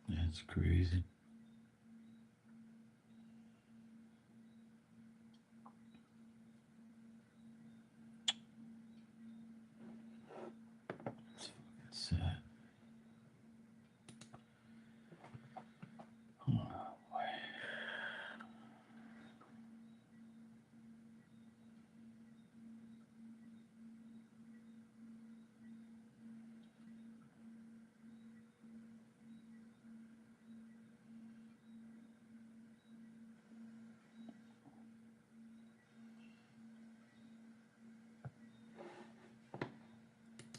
That's crazy. It's sad. Oh, boy.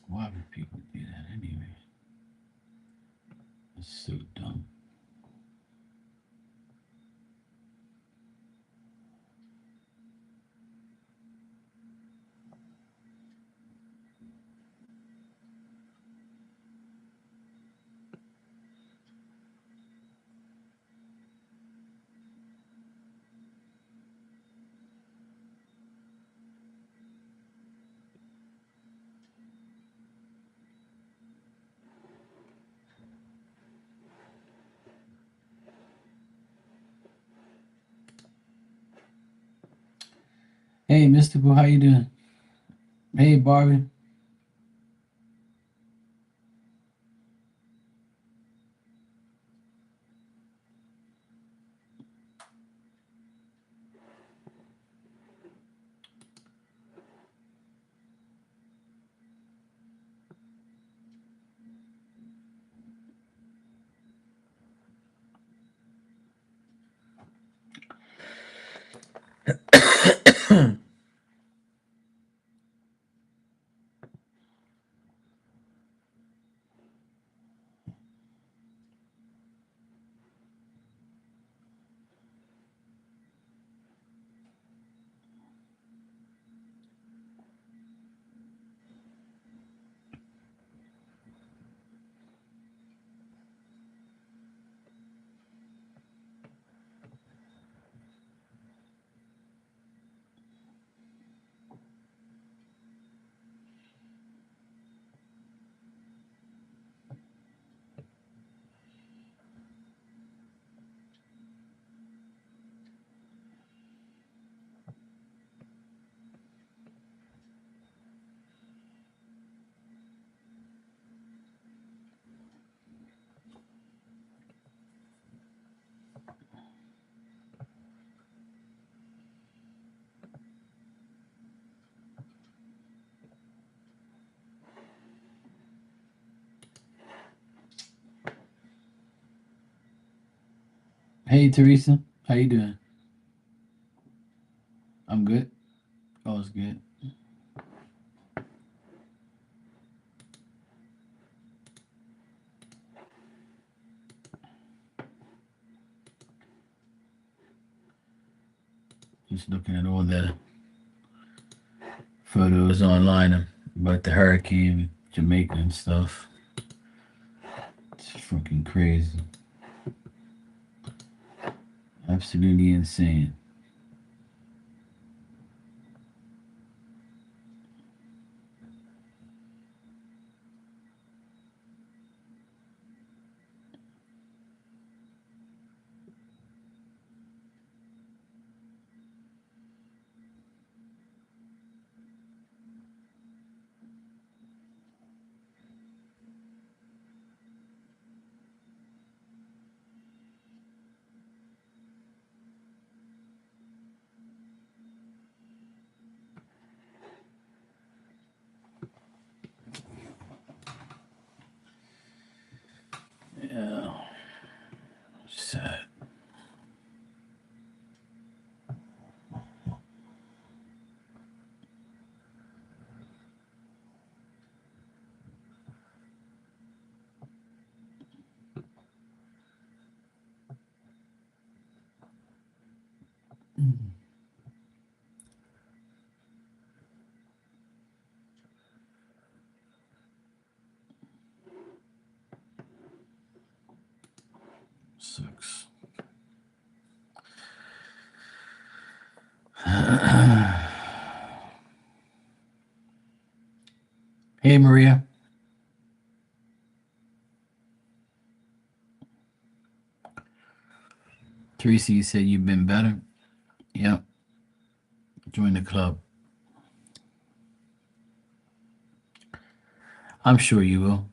Why would people do that anyway? It's so dumb. Hey, Mystical, how you doing? Hey, Barbie. Hey, Teresa, how you doing? I'm good. Oh, it's good. Just looking at all the photos online about the hurricane, Jamaica and stuff. It's fucking crazy. Absolutely insane. Yeah, sad. Sucks. Hey, Maria. Teresa, you said you've been better. Yep. Join the club. I'm sure you will.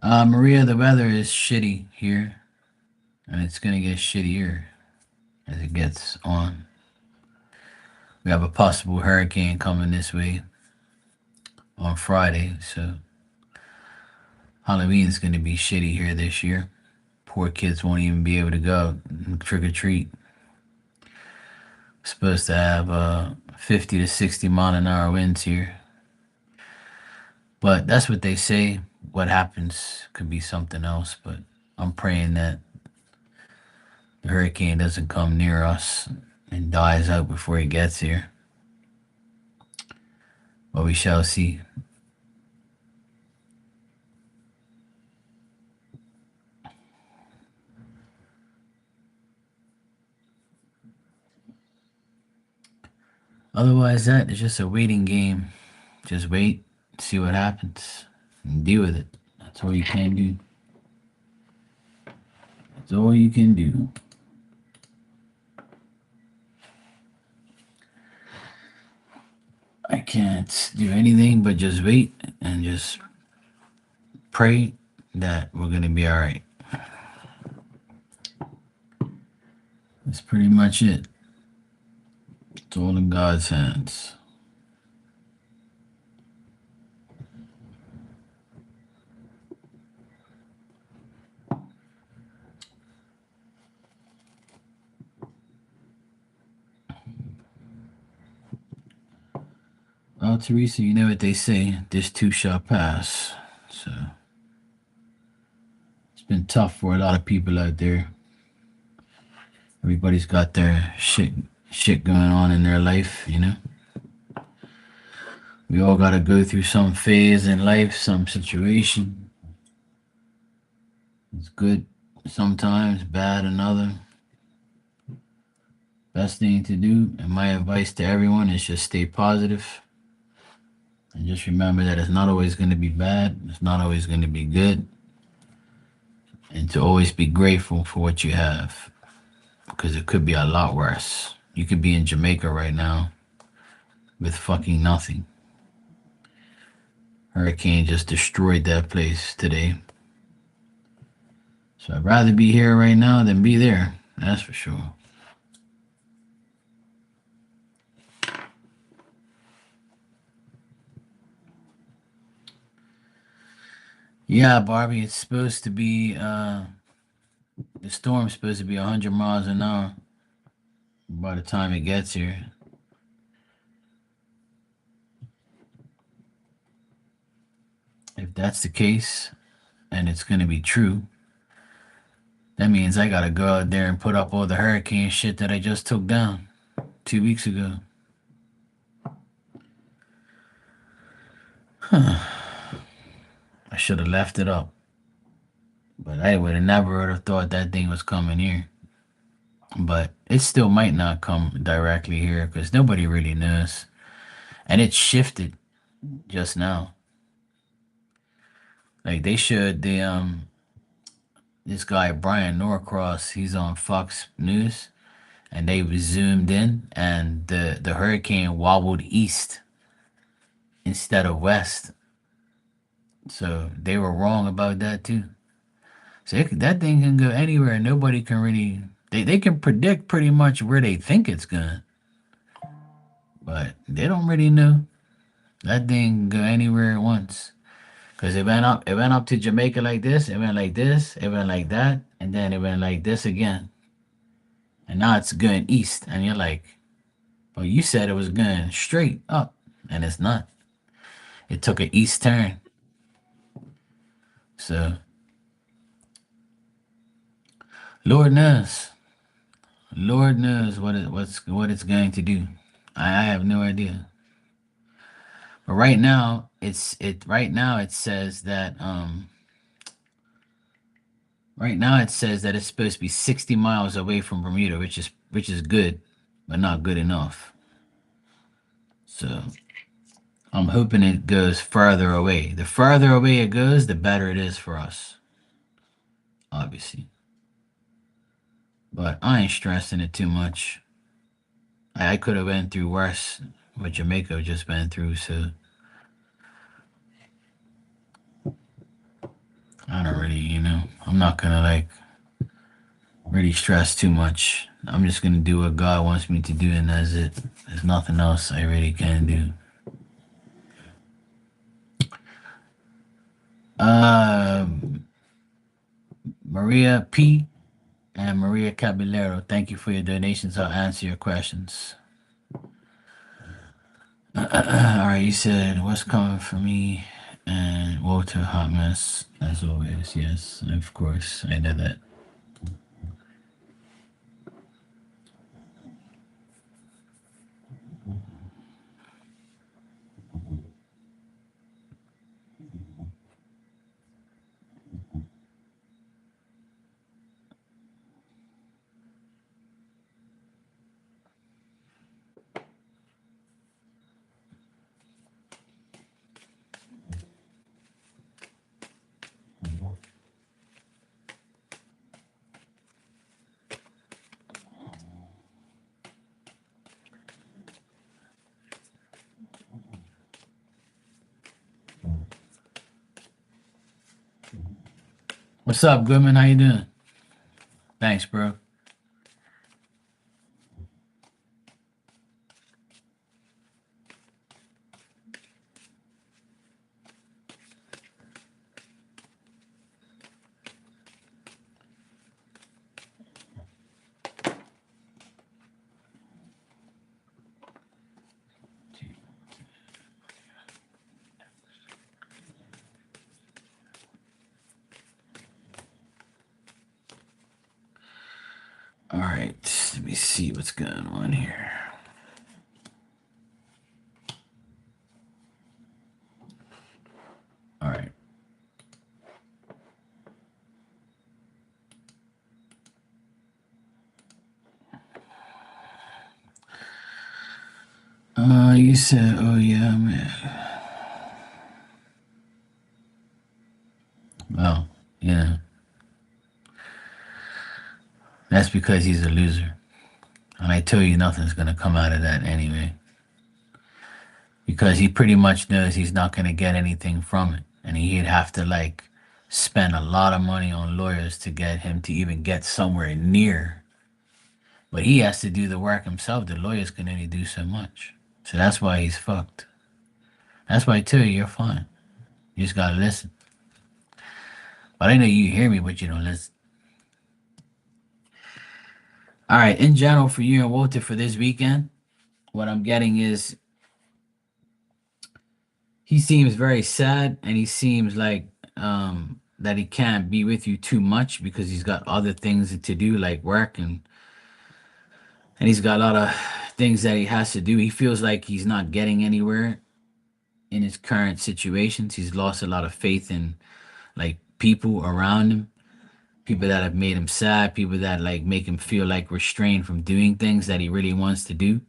Maria, the weather is shitty here, and it's gonna get shittier as it gets on. We have a possible hurricane coming this way on Friday, so Halloween is gonna be shitty here this year. Poor kids won't even be able to go trick or treat. Supposed to have 50 to 60-mile-an-hour winds here, but that's what they say. What happens could be something else, but I'm praying that the hurricane doesn't come near us and dies out before it gets here. But we shall see. Otherwise, that is just a waiting game. Just wait, see what happens, and deal with it. That's all you can do. That's all you can do. I can't do anything but just wait and just pray that we're going to be all right. That's pretty much it. It's all in God's hands. Well, Teresa, you know what they say, this too shall pass. So it's been tough for a lot of people out there. Everybody's got their shit going on in their life, you know. We all gotta go through some phase in life, some situation. It's good sometimes, bad another. Best thing to do, and my advice to everyone, is just stay positive. And just remember that it's not always going to be bad. It's not always going to be good. And to always be grateful for what you have. Because it could be a lot worse. You could be in Jamaica right now with fucking nothing. Hurricane just destroyed that place today. So I'd rather be here right now than be there. That's for sure. Yeah, Barbie, it's supposed to be, the storm's supposed to be 100 miles an hour by the time it gets here. If that's the case, and it's going to be true, that means I got to go out there and put up all the hurricane shit that I just took down 2 weeks ago. Huh. I should have left it up. But I would have never have thought that thing was coming here. But it still might not come directly here because nobody really knows. And it shifted just now. Like they showed this guy Brian Norcross, he's on Fox News, and they zoomed in, and the hurricane wobbled east instead of west. So they were wrong about that too. So that thing can go anywhere. Nobody can really. They can predict pretty much where they think it's going, but they don't really know. That thing can go anywhere at once. Cause it went up to Jamaica like this, it went like this, it went like that, and then it went like this again. And now it's going east, and you're like, well, you said it was going straight up, and it's not. It took an east turn. So, Lord knows. Lord knows what it's going to do. I have no idea. But right now it says that right now it says that it's supposed to be 60 miles away from Bermuda, which is good, but not good enough. So I'm hoping it goes further away. The further away it goes, the better it is for us. Obviously. But I ain't stressing it too much. I could have been through worse what Jamaica just been through, so I don't really, I'm not gonna like really stress too much. I'm just gonna do what God wants me to do, and that's it. There's nothing else I really can do. Um, Maria P and Maria Caballero, thank you for your donations. I'll answer your questions. All right, you said what's coming for me, and Walter hot mess as always. Yes, of course, I know that. What's up, Goodman? How you doing? Thanks, bro. All right, let me see what's going on here. All right. You said, oh yeah, man. Well, yeah, that's because he's a loser, and I tell you, nothing's gonna come out of that anyway, because he pretty much knows he's not gonna get anything from it, and he'd have to like spend a lot of money on lawyers to get him to even get somewhere near. But he has to do the work himself. The lawyers can only do so much, so that's why he's fucked. That's why I tell you, you're fine. You just gotta listen. But I know you hear me, but you don't listen. All right, in general, for you and Walter for this weekend, what I'm getting is he seems very sad, and he seems like that he can't be with you too much because he's got other things to do like work, and he's got a lot of things that he has to do. He feels like he's not getting anywhere in his current situations. He's lost a lot of faith in like people around him, people that have made him sad, people that like make him feel like restrained from doing things that he really wants to do.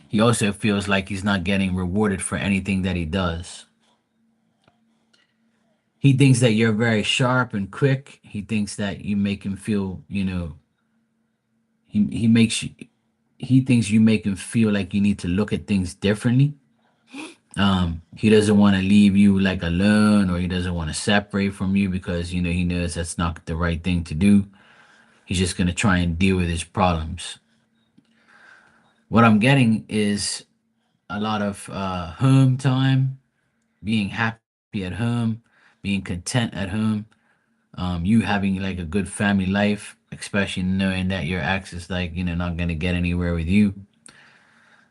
He also feels like he's not getting rewarded for anything that he does. He thinks that you're very sharp and quick. He thinks that you make him feel, he makes you, he thinks you make him feel like you need to look at things differently. He doesn't want to leave you like alone, or he doesn't want to separate from you because he knows that's not the right thing to do. He's just gonna try and deal with his problems. What I'm getting is a lot of home time, being happy at home, being content at home, you having like a good family life, especially knowing that your ex is like, not gonna get anywhere with you.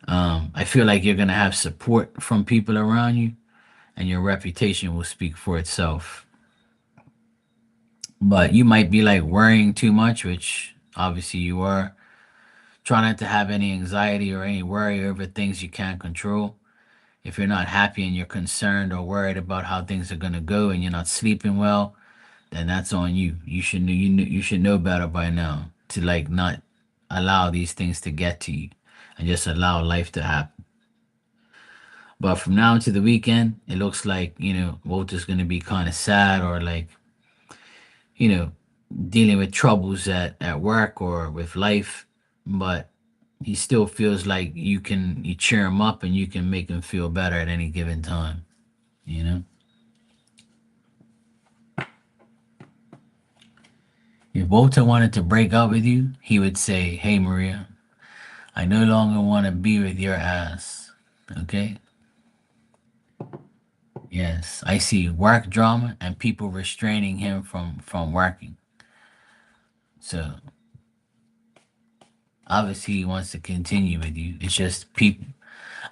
I feel like you're gonna have support from people around you, and your reputation will speak for itself. But you might be like worrying too much, which obviously you are. Try not to have any anxiety or any worry over things you can't control. If you're not happy and you're concerned or worried about how things are gonna go, and you're not sleeping well, then that's on you. You should know better by now to like not allow these things to get to you, and just allow life to happen. But from now to the weekend, it looks like Walter's gonna be kind of sad, or like you know dealing with troubles at work or with life, but he still feels like you cheer him up and you can make him feel better at any given time, you know? If Walter wanted to break up with you, he would say, "Hey Maria, I no longer want to be with your ass." Okay? Yes, I see work drama and people restraining him from working. So obviously he wants to continue with you. It's just people.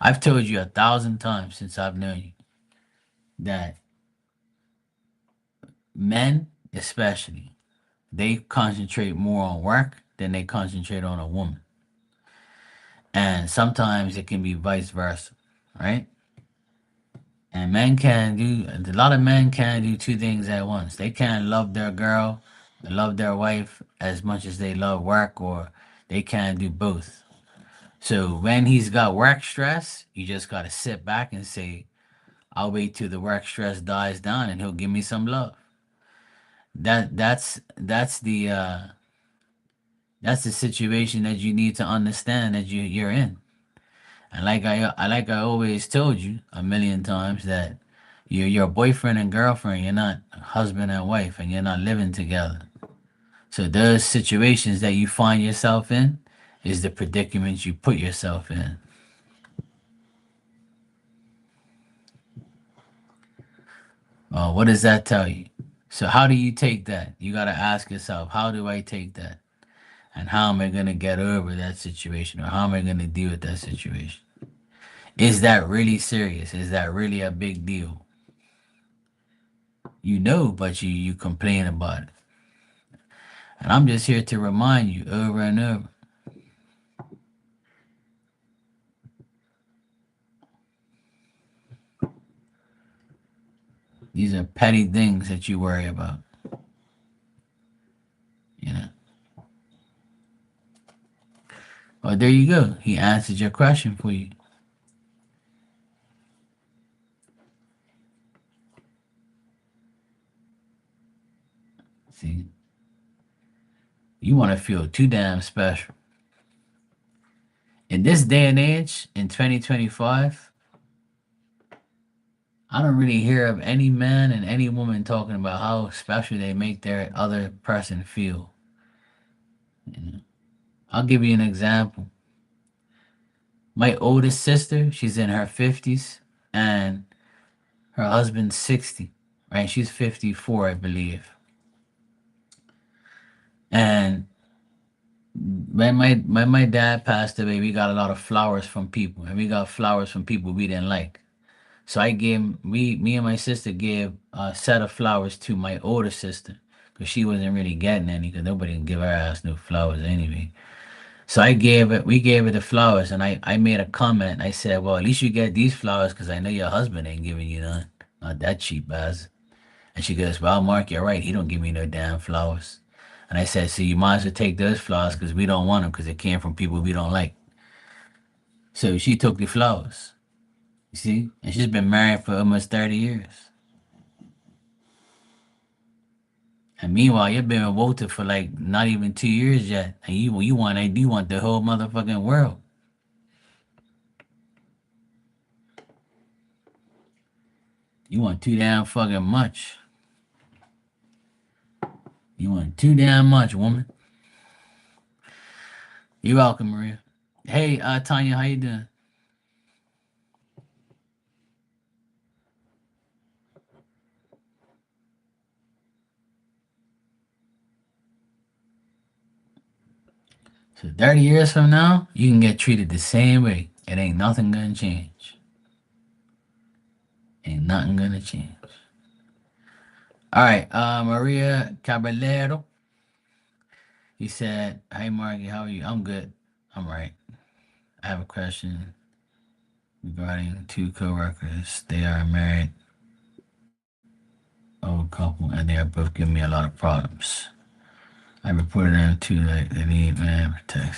I've told you 1,000 times since I've known you that men, especially, they concentrate more on work than they concentrate on a woman, and sometimes it can be vice versa, right? And men can do a lot of men can do two things at once. They can't love their girl, love their wife as much as they love work, or they can't do both. So when he's got work stress, you just gotta sit back and say, "I'll wait till the work stress dies down, and he'll give me some love." That's the situation that you need to understand that you're in. And like I always told you a million times that you're boyfriend and girlfriend. You're not husband and wife, and you're not living together. So those situations that you find yourself in is the predicaments you put yourself in. What does that tell you? So how do you take that? You got to ask yourself, how do I take that? And how am I going to get over that situation? Or how am I going to deal with that situation? Is that really serious? Is that really a big deal? You know, but you complain about it. And I'm just here to remind you over and over. These are petty things that you worry about. You know. Well, there you go. He answered your question for you. See, you want to feel too damn special. In this day and age, in 2025, I don't really hear of any man and any woman talking about how special they make their other person feel. You know? I'll give you an example. My oldest sister, she's in her 50s, and her husband's 60, right? She's 54, I believe. And when my dad passed away, we got a lot of flowers from people, and we got flowers from people we didn't like. So I gave me and my sister gave a set of flowers to my older sister because she wasn't really getting any because nobody can give her ass no flowers anyway. So we gave her the flowers, and I made a comment. I said, "Well, at least you get these flowers because I know your husband ain't giving you none. Not that cheap ass." And she goes, "Well, Mark, you're right. He don't give me no damn flowers." And I said, "So you might as well take those flowers because we don't want them because it came from people we don't like." So she took the flowers. You see, and she's been married for almost 30 years. And meanwhile, you've been with Walter for like not even 2 years yet, and you want the whole motherfucking world. You want too damn fucking much. You want too damn much, woman. You're welcome, Maria. Hey, Tanya, how you doing? So 30 years from now, you can get treated the same way. It ain't nothing gonna change. Ain't nothing gonna change. All right, Maria Caballero. He said, "Hey, Margie, how are you? I'm good. I'm right. I have a question regarding two coworkers. They are married, old couple, and they are both giving me a lot of problems. I reported them to like the lead man protect."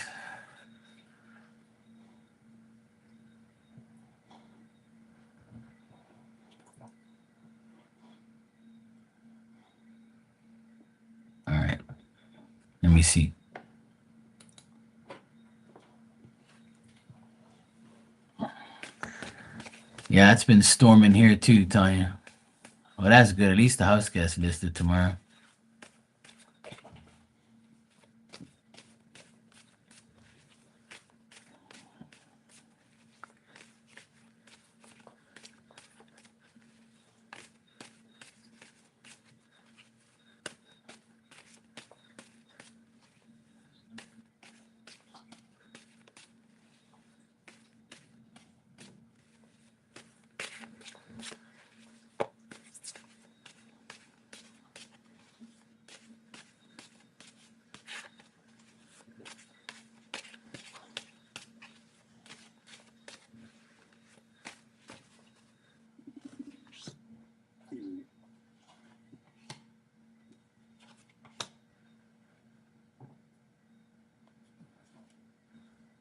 All right. me see. Yeah, it's been storming here too, Tanya. Well, that's good. At least the house gets listed tomorrow.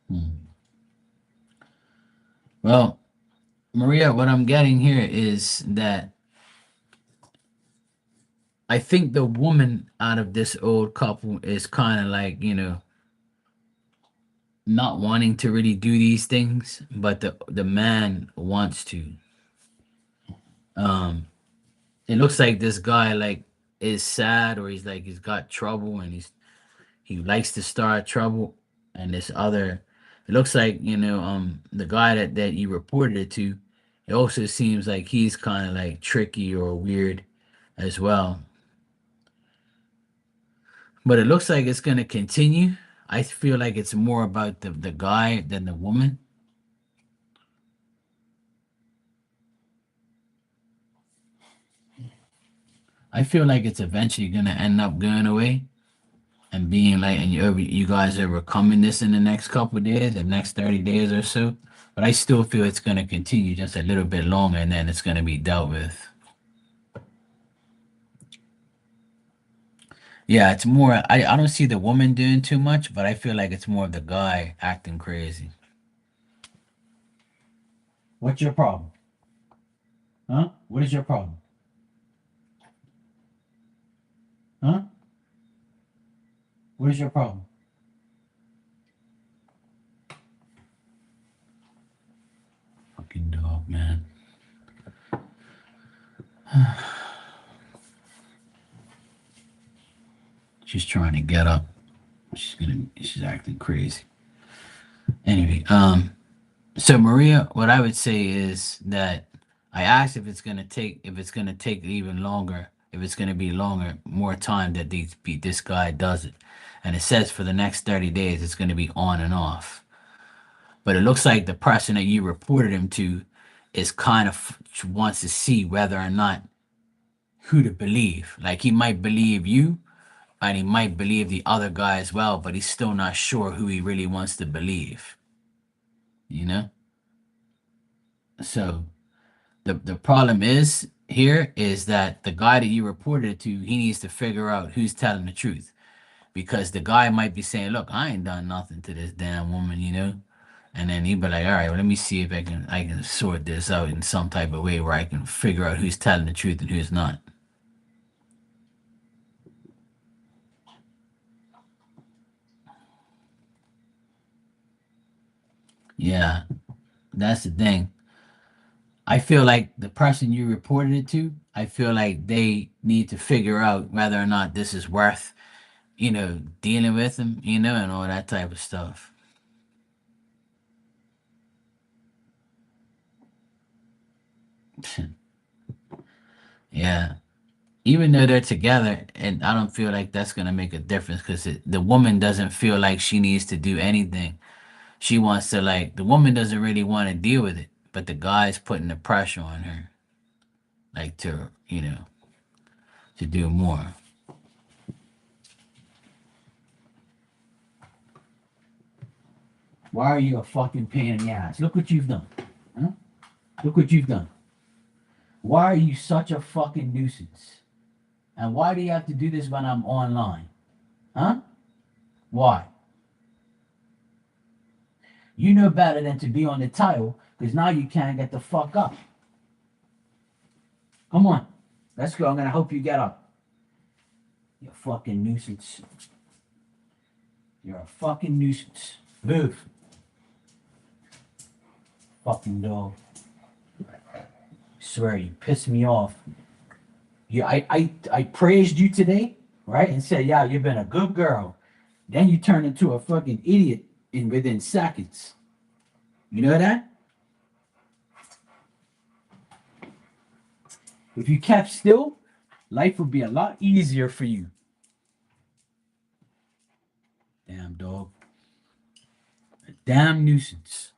Hmm. Well, Maria, what I'm getting here is that I think the woman out of this old couple is kind of like, not wanting to really do these things, but the man wants to. Um, it looks like this guy like is sad, or he's got trouble, and he likes to start trouble. And this other, it looks like, the guy that you reported it to, it also seems like he's kind of like tricky or weird as well. But it looks like it's gonna continue. I feel like it's more about the guy than the woman. I feel like it's eventually gonna end up going away and being like, and you guys are overcoming this in the next couple of days, the next 30 days or so. But I still feel it's gonna continue just a little bit longer, and then it's gonna be dealt with. Yeah, it's more. I don't see the woman doing too much, but I feel like it's more of the guy acting crazy. What's your problem? Huh? What is your problem? Huh? What is your problem? Fucking dog, man. She's trying to get up. She's acting crazy. Anyway, so Maria, what I would say is that I asked if it's gonna take even longer, if it's gonna be longer, more time that this guy does it, and it says for the next 30 days it's gonna be on and off. But it looks like the person that you reported him to is kind of wants to see whether or not who to believe. Like he might believe you, and he might believe the other guy as well, but he's still not sure who he really wants to believe. You know. So the problem is here is that the guy that you reported it to, he needs to figure out who's telling the truth, because the guy might be saying, "Look, I ain't done nothing to this damn woman," and then he'd be like, "All right, well, let me see if I can sort this out in some type of way where I can figure out who's telling the truth and who's not." Yeah, that's the thing. I feel like the person you reported it to, I feel like they need to figure out whether or not this is worth, dealing with him, and all that type of stuff. Yeah. Even though they're together, and I don't feel like that's gonna make a difference, because the woman doesn't feel like she needs to do anything. She wants to, like, the woman doesn't really want to deal with it, but the guy's putting the pressure on her, like to do more. Why are you a fucking pain in the ass? Look what you've done. Huh? Look what you've done. Why are you such a fucking nuisance? And why do you have to do this when I'm online? Huh? Why? You know better than to be on the title, because now you can't get the fuck up. Come on. Let's go. I'm going to help you get up. You fucking nuisance. You're a fucking nuisance. Move. Fucking dog. I swear, you piss me off. I praised you today, right? And said, yeah, you've been a good girl. Then you turn into a fucking idiot in within seconds. You know that? If you kept still, life would be a lot easier for you. Damn dog. A damn nuisance.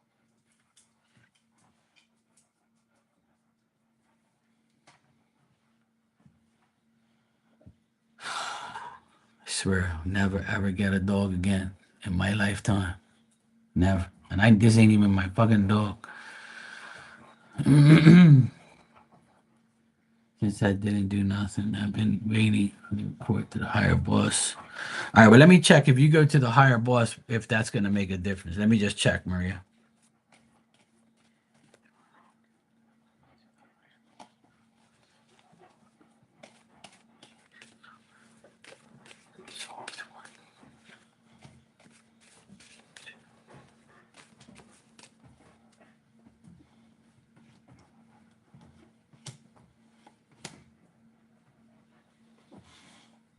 I swear I'll never ever get a dog again in my lifetime. Never. And this ain't even my fucking dog. Since I didn't do nothing, I've been waiting to report to the higher boss. All right, well, let me check if you go to the higher boss, if that's going to make a difference. Let me just check, Maria.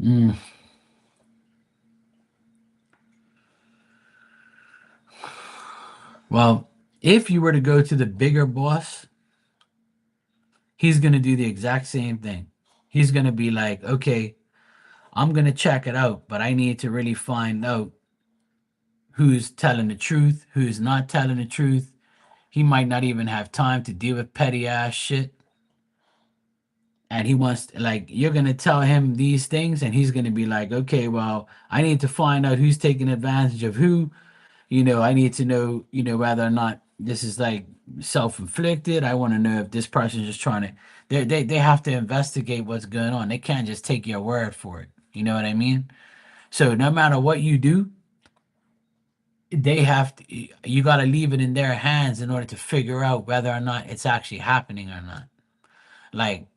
Mm. Well, if you were to go to the bigger boss, he's going to do the exact same thing. He's going to be like, okay, I'm going to check it out, but I need to really find out who's telling the truth, who's not telling the truth. He might not even have time to deal with petty ass shit. And he wants, like, you're going to tell him these things, and he's going to be like, okay, well, I need to find out who's taking advantage of who. I need to know, whether or not this is like self-inflicted. I want to know if this person is just trying to, they have to investigate what's going on. They can't just take your word for it. You know what I mean? So no matter what you do, they have to, you got to leave it in their hands in order to figure out whether or not it's actually happening or not. Like,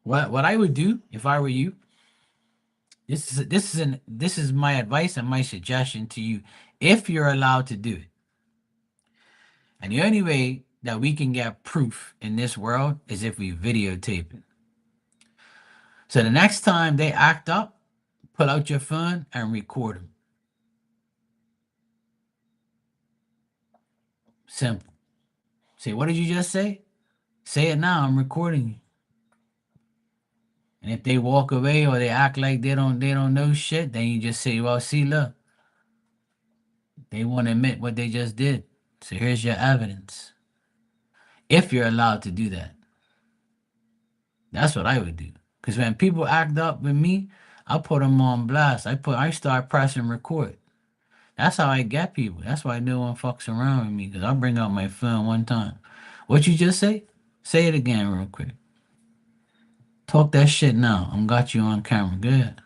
what I would do if I were you, this is my advice and my suggestion to you, if you're allowed to do it. And the only way that we can get proof in this world is if we videotape it. So the next time they act up, pull out your phone and record them. Simple. Say, what did you just say? Say it now. I'm recording you. And if they walk away or they act like they don't know shit, then you just say, well, see, look, they won't admit what they just did. So here's your evidence. If you're allowed to do that. That's what I would do. Because when people act up with me, I put them on blast. I start pressing record. That's how I get people. That's why no one fucks around with me. Because I'll bring out my phone one time. What you just say? Say it again real quick. Talk that shit now. I'm got you on camera. Good.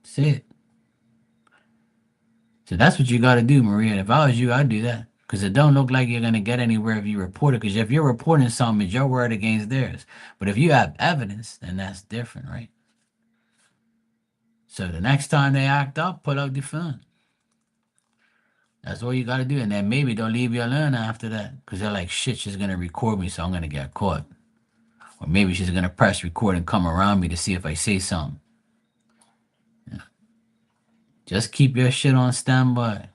Say it. So that's what you got to do, Maria. If I was you, I'd do that. Because it don't look like you're going to get anywhere if you report it. Because if you're reporting something, it's your word against theirs. But if you have evidence, then that's different, right? So the next time they act up, pull out the phone. That's all you got to do. And then maybe they'll leave you alone after that. Because they're like, shit, she's going to record me, so I'm going to get caught. Or maybe she's going to press record and come around me to see if I say something. Yeah. Just keep your shit on standby.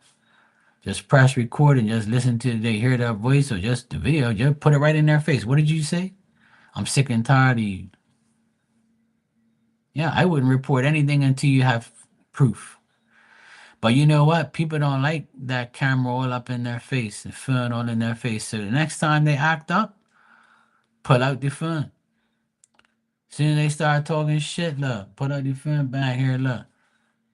Just press record and just listen to they hear that voice or just the video. Just put it right in their face. What did you say? I'm sick and tired of you. Yeah, I wouldn't report anything until you have proof. But you know what? People don't like that camera all up in their face, the phone all in their face. So the next time they act up, pull out the phone. As soon as they start talking shit, look, pull out the phone back here, look.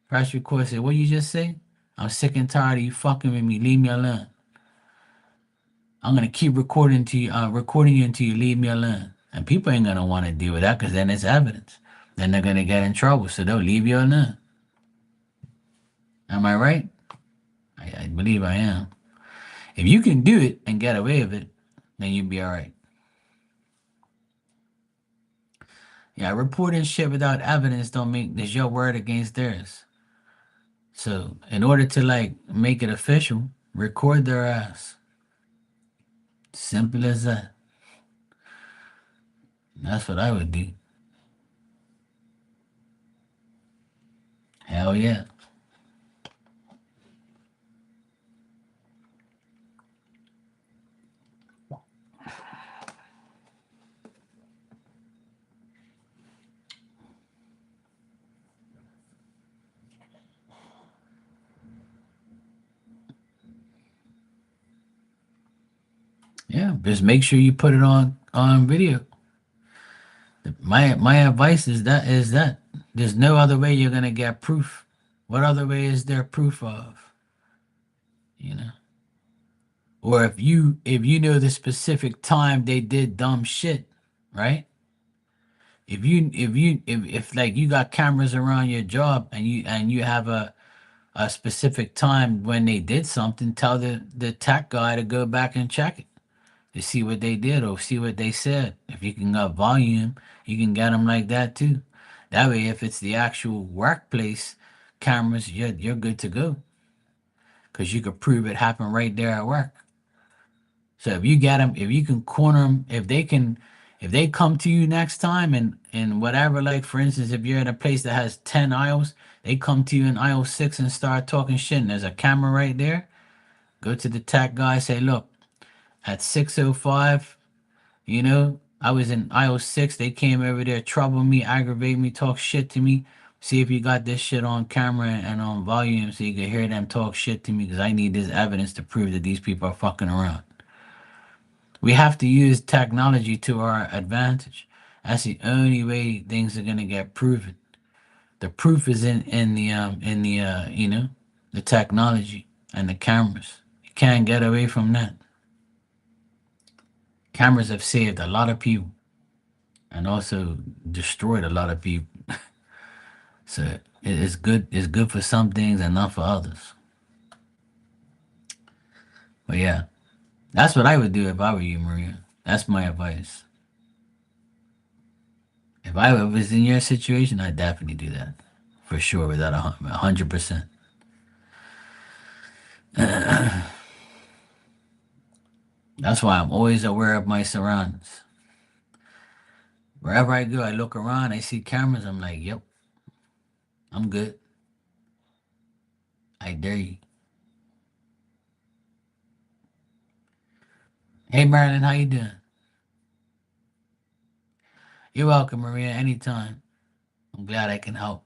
Press record, say, what you just say? I'm sick and tired of you fucking with me. Leave me alone. I'm gonna keep recording you until you leave me alone. And people ain't gonna want to deal with that because then it's evidence. Then they're gonna get in trouble, so they'll leave you alone. Am I right? I believe I am. If you can do it and get away with it, then you'll be all right. Yeah, reporting shit without evidence don't make this your word against theirs. So in order to like make it official, record their ass. Simple as that. That's what I would do. Hell yeah. Yeah. Just make sure you put it on video. My advice is that there's no other way you're gonna get proof. What other way is there proof of? You know? Or if you know the specific time they did dumb shit, right? If like you got cameras around your job and you have a specific time when they did something, tell the tech guy to go back and check it to see what they did or see what they said. If you can get volume, you can get them like that too. That way, if it's the actual workplace cameras, you're good to go because you could prove it happened right there at work. So if you get them, if you can corner them, if they come to you next time and whatever, like for instance, if you're in a place that has 10 aisles, they come to you in aisle 6 and start talking shit, and there's a camera right there. Go to the tech guy, say, look, at 6:05, I was in aisle 6. They came over there, trouble me, aggravate me, talk shit to me. See if you got this shit on camera and on volume so you can hear them talk shit to me because I need this evidence to prove that these people are fucking around. We have to use technology to our advantage. That's the only way things are gonna get proven. The proof is in the the technology and the cameras. You can't get away from that. Cameras have saved a lot of people and also destroyed a lot of people. So it's good. It's good for some things and not for others. But yeah, that's what I would do if I were you, Maria. That's my advice. If I was in your situation, I'd definitely do that for sure, without 100%. That's why I'm always aware of my surroundings. Wherever I go, I look around, I see cameras. I'm like, yep, I'm good. I dare you. Hey, Marilyn, how you doing? You're welcome, Maria. Anytime. I'm glad I can help.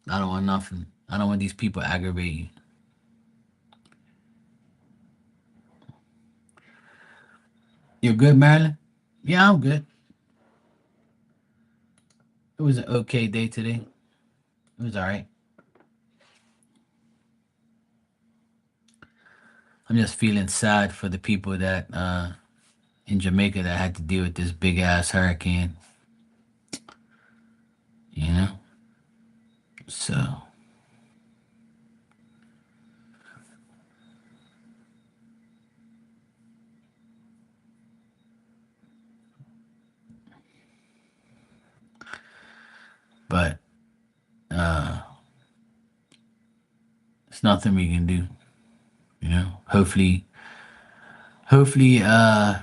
I don't want nothing. I don't want these people to aggravate you. You're good, Marilyn? Yeah, I'm good. It was an okay day today. It was all right. I'm just feeling sad for the people that in Jamaica that had to deal with this big ass hurricane. You know. So, but uh, it's nothing we can do. You know. Hopefully,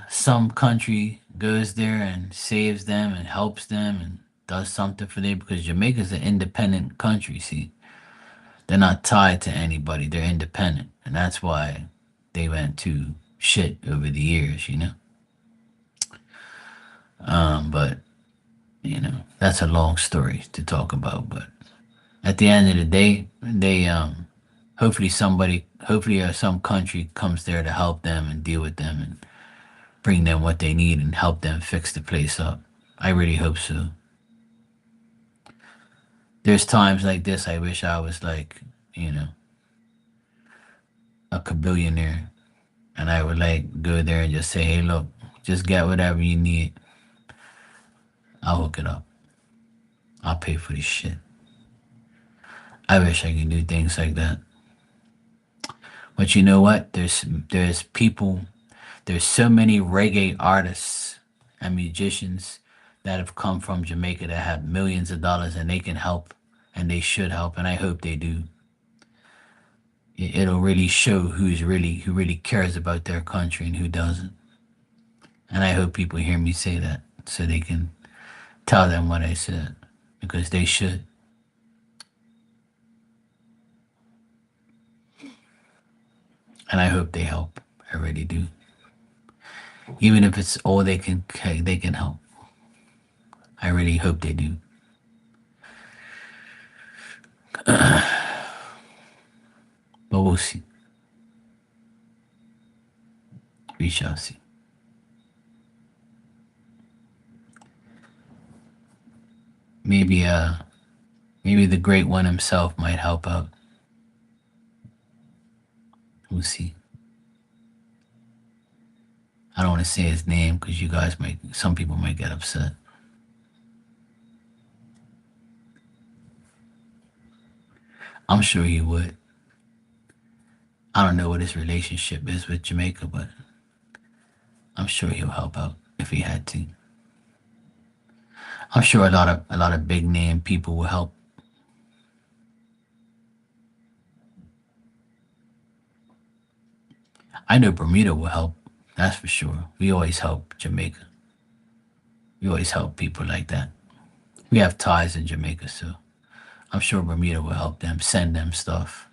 some country goes there and saves them and helps them and does something for them because Jamaica's an independent country. See, they're not tied to anybody. They're independent, and that's why they went to shit over the years. But that's a long story to talk about. But at the end of the day, they hopefully some country comes there to help them and deal with them and bring them what they need and help them fix the place up. I really hope so. There's times like this I wish I was like, a billionaire and I would like go there and just say, hey, look, just get whatever you need. I'll hook it up. I'll pay for this shit. I wish I could do things like that. But you know what? There's people, there's so many reggae artists and musicians that have come from Jamaica that have millions of dollars and they can help and they should help, and I hope they do. It'll really show who really cares about their country and who doesn't. And I hope people hear me say that so they can tell them what I said because they should. And I hope they help. I really do. Even if it's all they can help. I really hope they do. But we'll see. We shall see. Maybe maybe the great one himself might help out. We'll see. I don't want to say his name because some people might get upset. I'm sure he would. I don't know what his relationship is with Jamaica, but I'm sure he'll help out if he had to. I'm sure a lot of big name people will help. I know Bermuda will help. That's for sure. We always help Jamaica. We always help people like that. We have ties in Jamaica, so I'm sure Bermuda will help them, send them stuff.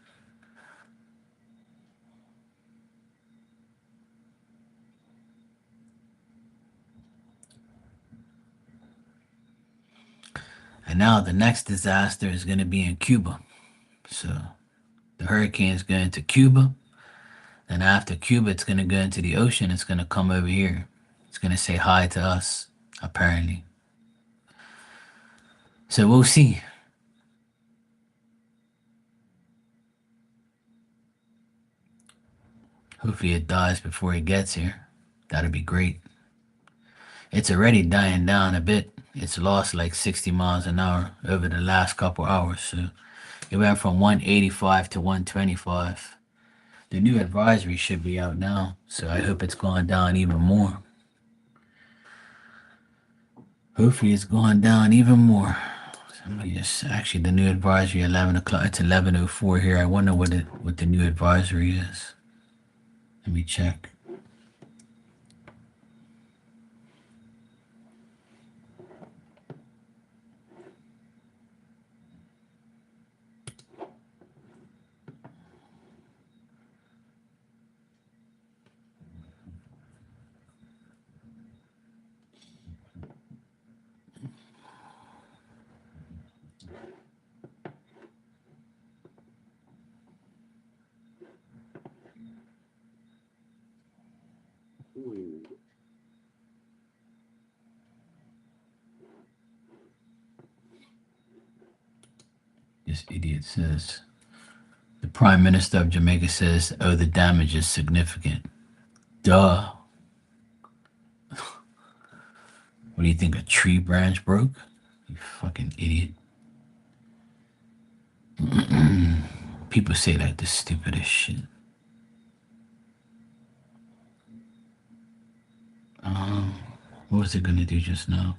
And now the next disaster is going to be in Cuba. So the hurricane is going to Cuba. Then after Cuba, it's going to go into the ocean. It's going to come over here. It's going to say hi to us, apparently. So we'll see. Hopefully it dies before it gets here. That'd be great. It's already dying down a bit. It's lost like 60 miles an hour over the last couple hours. So it went from 185 to 125. The new advisory should be out now. So I hope it's going down even more. Hopefully it's going down even more. Yes, actually the new advisory 11 o'clock. It's 11:04 here. I wonder what the new advisory is. Let me check. This idiot says the Prime Minister of Jamaica says, "Oh, the damage is significant." Duh. What do you think? A tree branch broke? You fucking idiot. People say like the stupidest shit. What was it gonna do just now?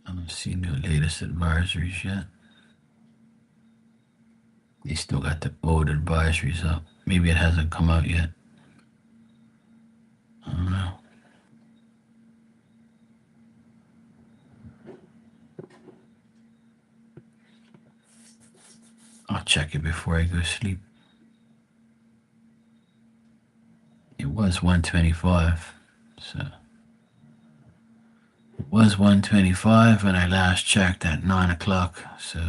I don't see no latest advisories yet. They still got the old advisories up. Maybe it hasn't come out yet. I'll check it before I go to sleep. It was 125. So it was 125 when I last checked at 9 o'clock. So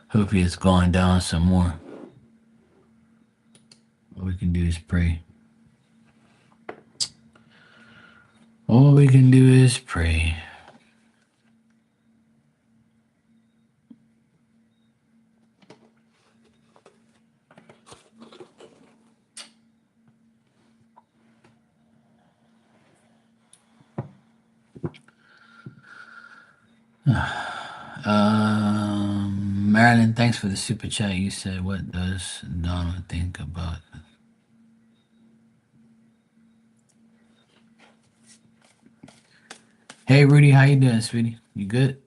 hopefully it's gone down some more. All we can do is pray. All we can do is pray. Marilyn, thanks for the super chat. You said, what does Donald think about? Hey, Rudy, how you doing, sweetie? You good?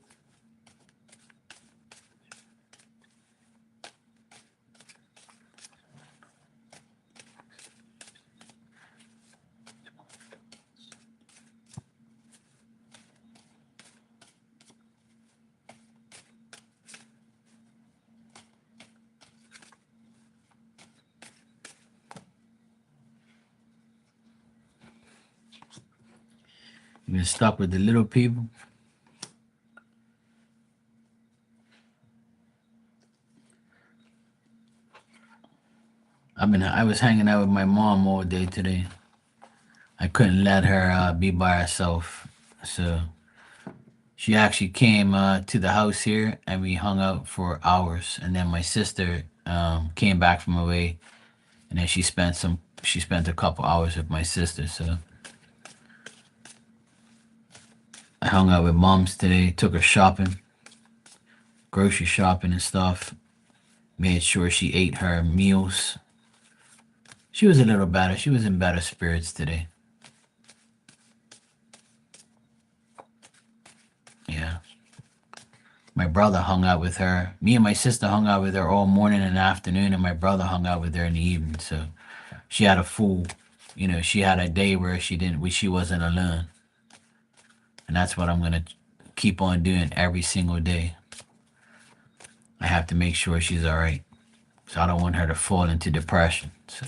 You been stuck with the little people? I was hanging out with my mom all day today. I couldn't let her be by herself, so she actually came to the house here, and we hung out for hours. And then my sister came back from away, and then she spent a couple hours with my sister. So I hung out with moms today, took her shopping, grocery shopping and stuff. Made sure she ate her meals. She was a little better. She was in better spirits today. Yeah. My brother hung out with her. Me and my sister hung out with her all morning and afternoon, and my brother hung out with her in the evening. So she had a full, she had a day where she wasn't alone. And that's what I'm gonna keep on doing every single day. I have to make sure she's all right. So I don't want her to fall into depression. So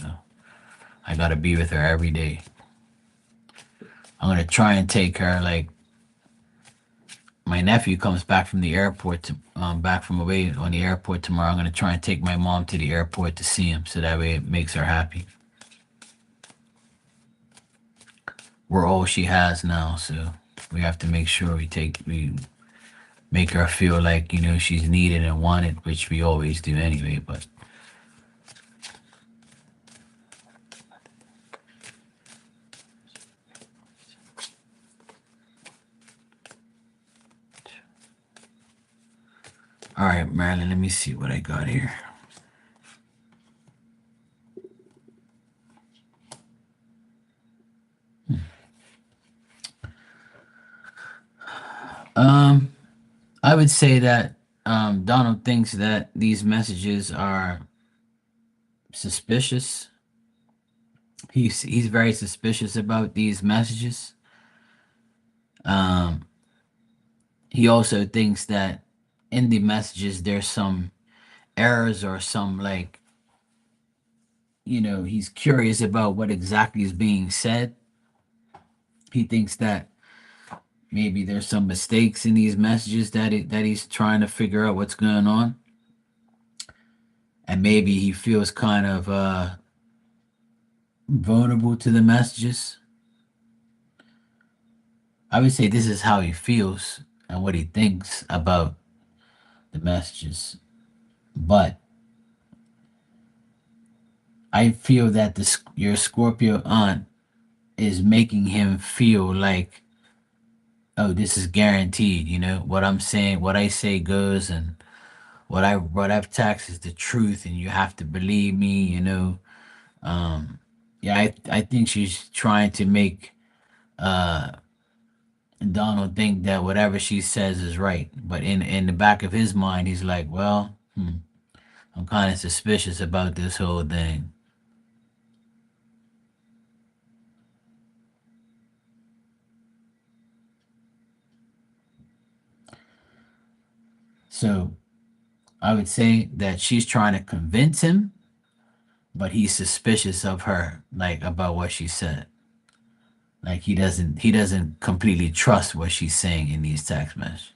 I gotta be with her every day. I'm gonna try and take her, like, my nephew comes back from the airport back from away on the airport tomorrow. I'm gonna try and take my mom to the airport to see him, so that way it makes her happy. We're all she has now, so we have to make sure we make her feel like she's needed and wanted, which we always do anyway. But all right, Marilyn, let me see what I got here. I would say that Donald thinks that these messages are suspicious. He's very suspicious about these messages. Um, he also thinks that in the messages there's some errors or some, like, he's curious about what exactly is being said. He thinks that maybe there's some mistakes in these messages that he's trying to figure out what's going on, and maybe he feels kind of vulnerable to the messages. I would say this is how he feels and what he thinks about the messages. But I feel that your Scorpio aunt is making him feel like, oh, this is guaranteed. What I'm saying, what I say goes, and what I've taxed is the truth, and you have to believe me. Yeah, I think she's trying to make uh Donald think that whatever she says is right. But in the back of his mind, he's like, well, I'm kind of suspicious about this whole thing. So I would say that she's trying to convince him, but he's suspicious of her, like about what she said. Like he doesn't completely trust what she's saying in these text messages.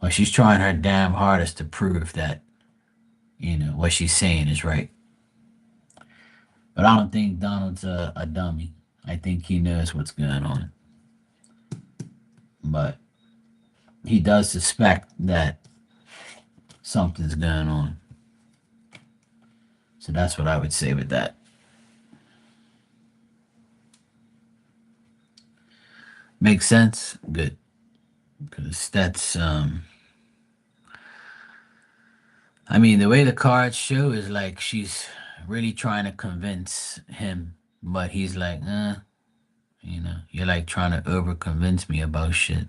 But she's trying her damn hardest to prove that, what she's saying is right. But I don't think Donald's a dummy. I think he knows what's going on. But he does suspect that something's going on. So that's what I would say with that. Makes sense? Good. Because that's I mean, the way the cards show is like she's really trying to convince him, but he's like, you're like trying to over convince me about shit.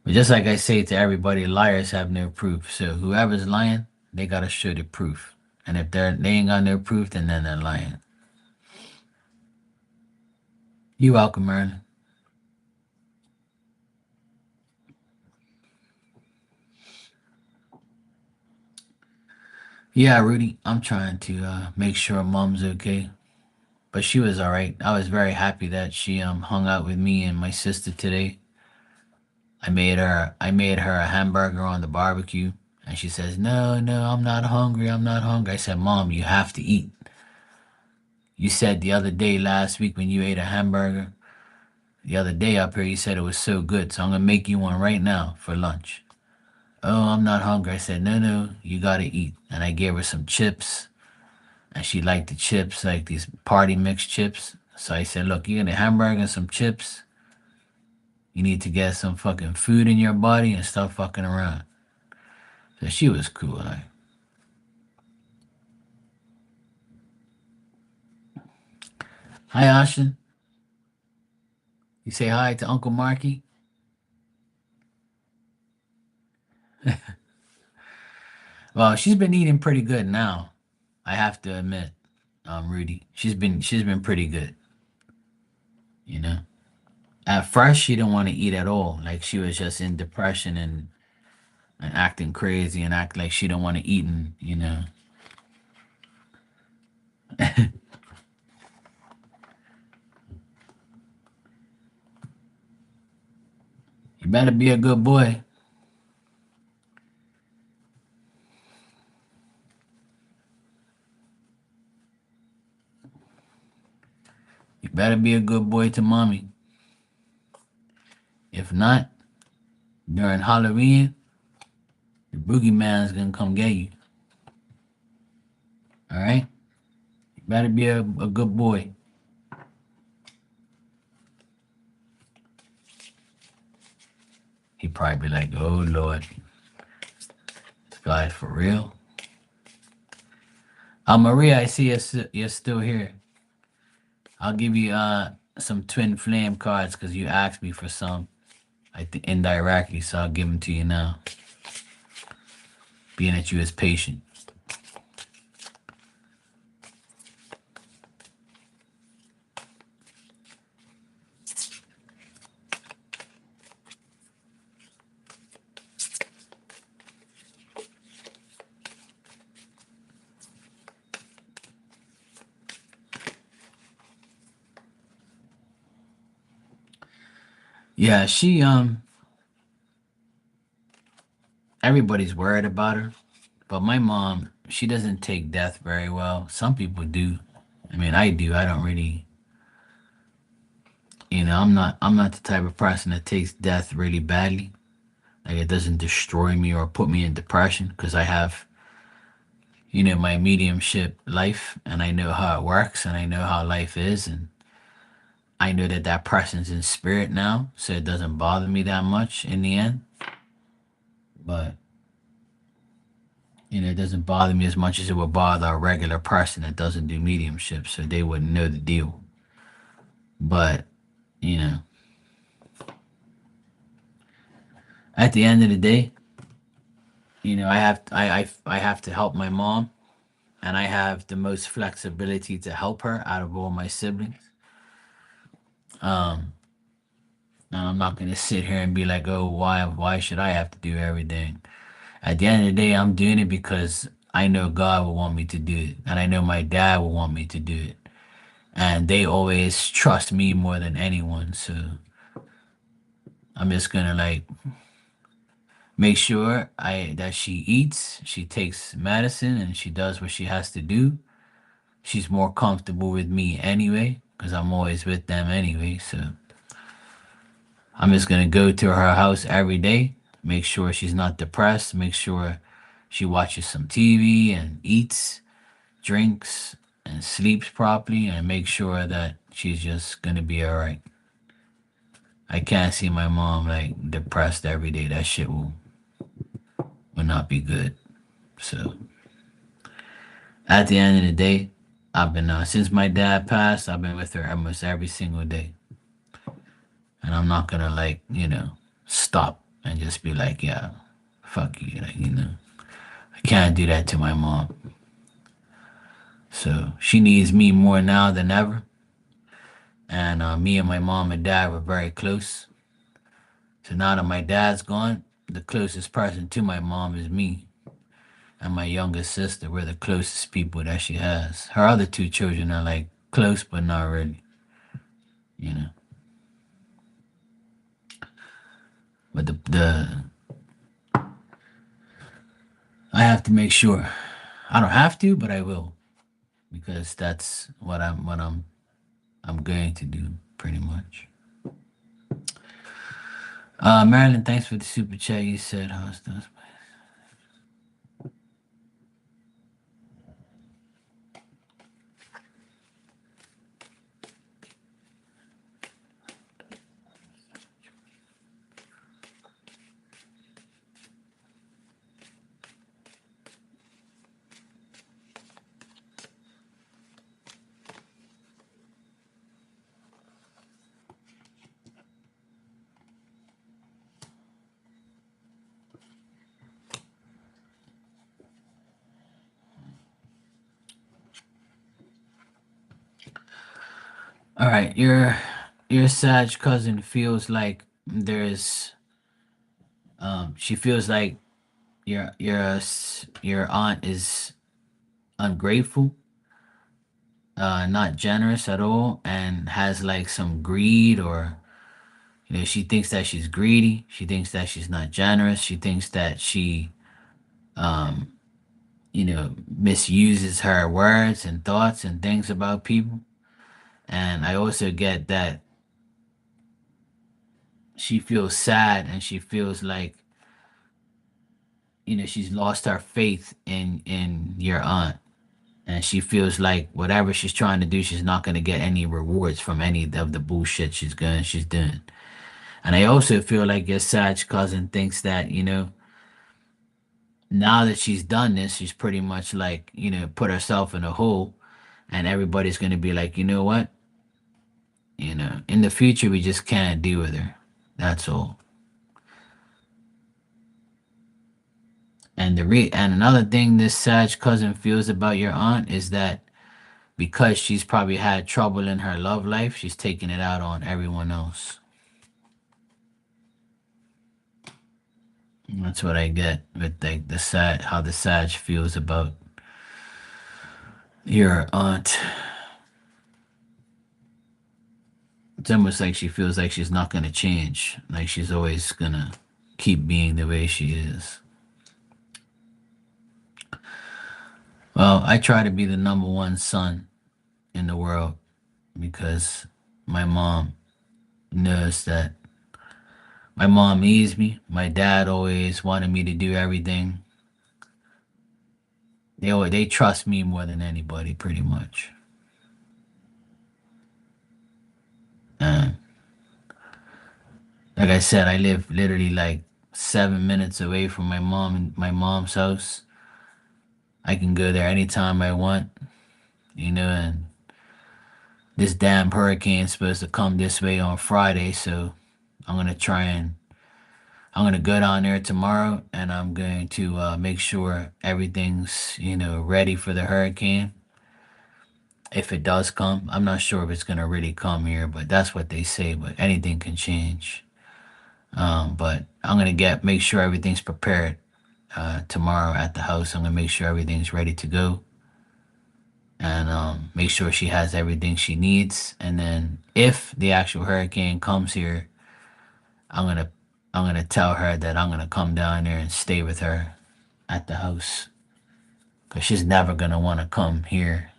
But just like I say to everybody, liars have no proof. So whoever's lying, they gotta show the proof. And if they ain't got no proof, then they're lying. You welcome, Merlin. Yeah, Rudy, I'm trying to make sure mom's okay. But she was all right. I was very happy that she hung out with me and my sister today. I made her a hamburger on the barbecue, and she says, "No, no, I'm not hungry. I'm not hungry." I said, "Mom, you have to eat. You said the other day last week when you ate a hamburger, the other day up here, you said it was so good. So I'm gonna make you one right now for lunch." "Oh, I'm not hungry." I said, "No, no, you gotta eat." And I gave her some chips, and she liked the chips, like these party mix chips. So I said, "Look, you get a hamburger and some chips. You need to get some fucking food in your body and stop fucking around." So she was cool. Like, hi, Austin. You say hi to Uncle Marky? Well, she's been eating pretty good now. I have to admit, Rudy. She's been pretty good. You know. At first, she didn't want to eat at all. Like she was just in depression and acting crazy and act like she don't want to eat. And. You better be a good boy. You better be a good boy to mommy. If not, during Halloween, the boogeyman's gonna come get you. All right? You better be a good boy. He probably be like, "Oh Lord, this guy's for real." Maria, I see you're still here. I'll give you some twin flame cards because you asked me for some. I think indirectly, so I'll give them to you now. Being that you was patient. Yeah, she everybody's worried about her, but my mom, she doesn't take death very well. Some people do. I mean, I do. I don't really, I'm not the type of person that takes death really badly. Like it doesn't destroy me or put me in depression because I have, my mediumship life and I know how it works and I know how life is and I know that that person's in spirit now, so it doesn't bother me that much in the end. But it doesn't bother me as much as it would bother a regular person that doesn't do mediumship, so they wouldn't know the deal. But you know, at the end of the day, I have to help my mom, and I have the most flexibility to help her out of all my siblings. Um, and I'm not gonna sit here and be like, oh, why should I have to do everything? At the end of the day, I'm doing it because I know God will want me to do it, and I know my dad will want me to do it, and they always trust me more than anyone. So I'm just gonna like make sure I that she eats, she takes medicine, and she does what she has to do. She's more comfortable with me anyway, because I'm always with them anyway. So I'm just gonna go to her house every day, make sure she's not depressed, make sure she watches some TV and eats, drinks, and sleeps properly, and make sure that she's just gonna be alright. I can't see my mom like depressed every day. That shit will not be good. So at the end of the day, I've been since my dad passed, I've been with her almost every single day, and I'm not gonna like stop and just be like, yeah, fuck you, like I can't do that to my mom. So she needs me more now than ever, and me and my mom and dad were very close. So now that my dad's gone, the closest person to my mom is me and my youngest sister. We're the closest people that she has. Her other two children are like close, but not really, you know. But the I have to make sure. I don't have to, but I will because that's what I'm going to do pretty much. Marilyn, thanks for the super chat. You said how's those? All right, your Sag cousin feels like there's she feels like your aunt is ungrateful, not generous at all, and has like some greed, or she thinks that she's greedy. She thinks that she's not generous. She thinks that she um misuses her words and thoughts and things about people. And I also get that she feels sad and she feels like she's lost her faith in your aunt, and she feels like whatever she's trying to do, she's not going to get any rewards from any of the bullshit she's doing. And I also feel like your Sag cousin thinks that now that she's done this, she's pretty much like put herself in a hole, and everybody's going to be like, you know what, in the future we just can't deal with her. That's all. And another thing this Sag cousin feels about your aunt is that because she's probably had trouble in her love life, she's taking it out on everyone else. That's what I get with like how the Sag feels about your aunt. It's almost like she feels like she's not gonna change, like she's always gonna keep being the way she is. Well, I try to be the number one son in the world because my mom knows that my mom needs me. My dad always wanted me to do everything. They trust me more than anybody, pretty much. And like I said, I live literally like 7 minutes away from my mom's house. I can go there anytime I want, and this damn hurricane's supposed to come this way on Friday, so I'm gonna try and I'm gonna go down there tomorrow, and I'm going to make sure everything's ready for the hurricane. If it does come, I'm not sure if it's gonna really come here, but that's what they say. But anything can change. But I'm gonna make sure everything's prepared tomorrow at the house. I'm gonna make sure everything's ready to go, and make sure she has everything she needs. And then if the actual hurricane comes here, I'm gonna I'm gonna tell her that I'm gonna come down there and stay with her at the house, because she's never gonna want to come here.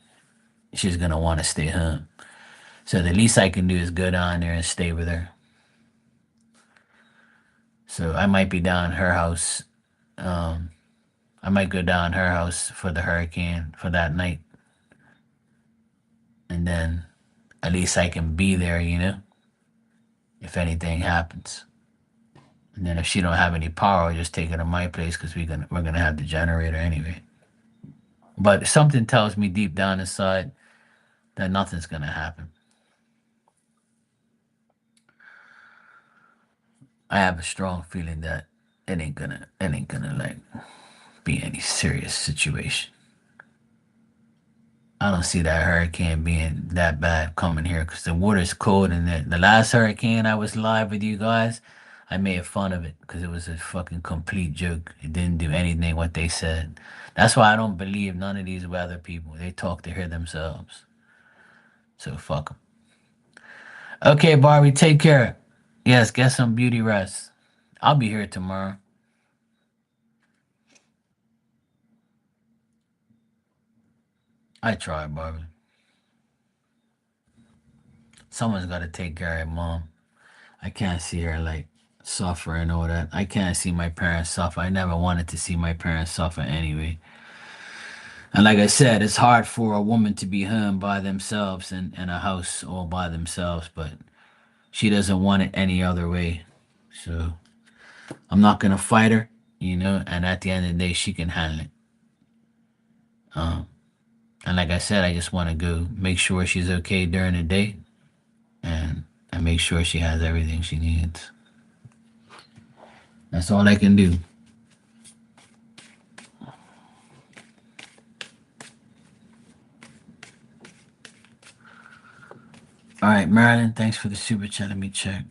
She's gonna want to stay home. So the least I can do is go down there and stay with her. So I might be down at her house. Um, I might go down her house for the hurricane for that night, and then at least I can be there, if anything happens. And then if she don't have any power, I'll just take her to my place because we're gonna have the generator anyway. But something tells me deep down inside that nothing's gonna happen. I have a strong feeling that it ain't gonna like be any serious situation. I don't see that hurricane being that bad coming here because the water's cold. And the last hurricane I was live with you guys, I made fun of it because it was a fucking complete joke. It didn't do anything what they said. That's why I don't believe none of these weather people. They talk to hear themselves. So fuck them. Okay, Barbie, take care. Yes, get some beauty rest. I'll be here tomorrow. I try, Barbie. Someone's got to take care of mom. I can't see her like suffer and all that. I can't see my parents suffer. I never wanted to see my parents suffer anyway. And like I said, it's hard for a woman to be home by themselves in a house all by themselves, but she doesn't want it any other way. So I'm not gonna fight her, and at the end of the day she can handle it. Um and like I said, I just wanna go make sure she's okay during the day, and and make sure she has everything she needs. That's all I can do. All right, Marilyn, thanks for the super chat. Let me check.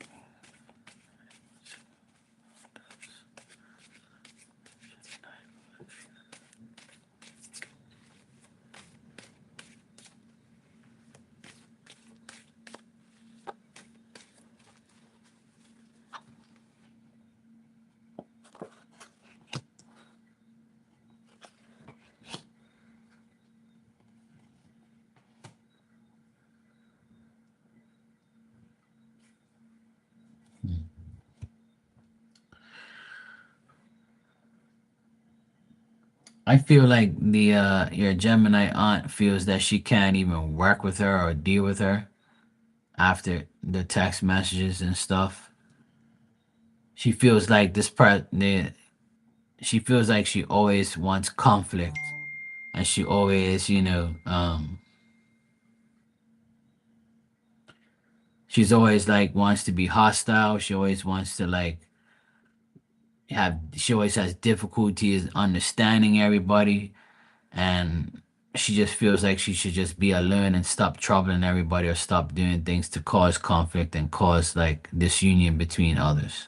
I feel like the your Gemini aunt feels that she can't even work with her or deal with her after the text messages and stuff. She feels like she feels like she always wants conflict, and she always, she's always like wants to be hostile. She always wants to like she always has difficulties understanding everybody, and she just feels like she should just be alone and stop troubling everybody or stop doing things to cause conflict and cause like disunion between others.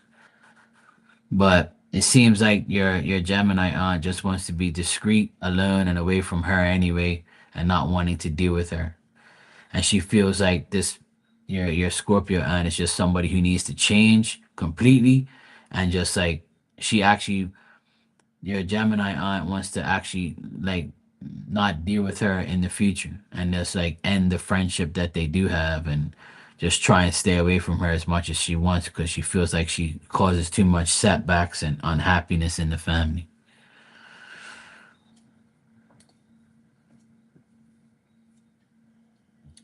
But it seems like your Gemini aunt just wants to be discreet, alone, and away from her anyway, and not wanting to deal with her. And she feels like this your Scorpio aunt is just somebody who needs to change completely, and just like she actually your Gemini aunt wants to actually like not deal with her in the future and just like end the friendship that they do have, and just try and stay away from her as much as she wants because she feels like she causes too much setbacks and unhappiness in the family.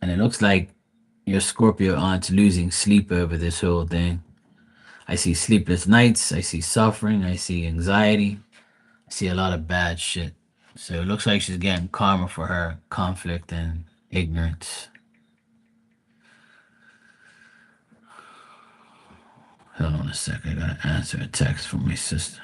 And it looks like your Scorpio aunt's losing sleep over this whole thing. I see sleepless nights, I see suffering, I see anxiety, I see a lot of bad shit. So it looks like she's getting karma for her conflict and ignorance. Hold on a sec. I gotta answer a text from my sister.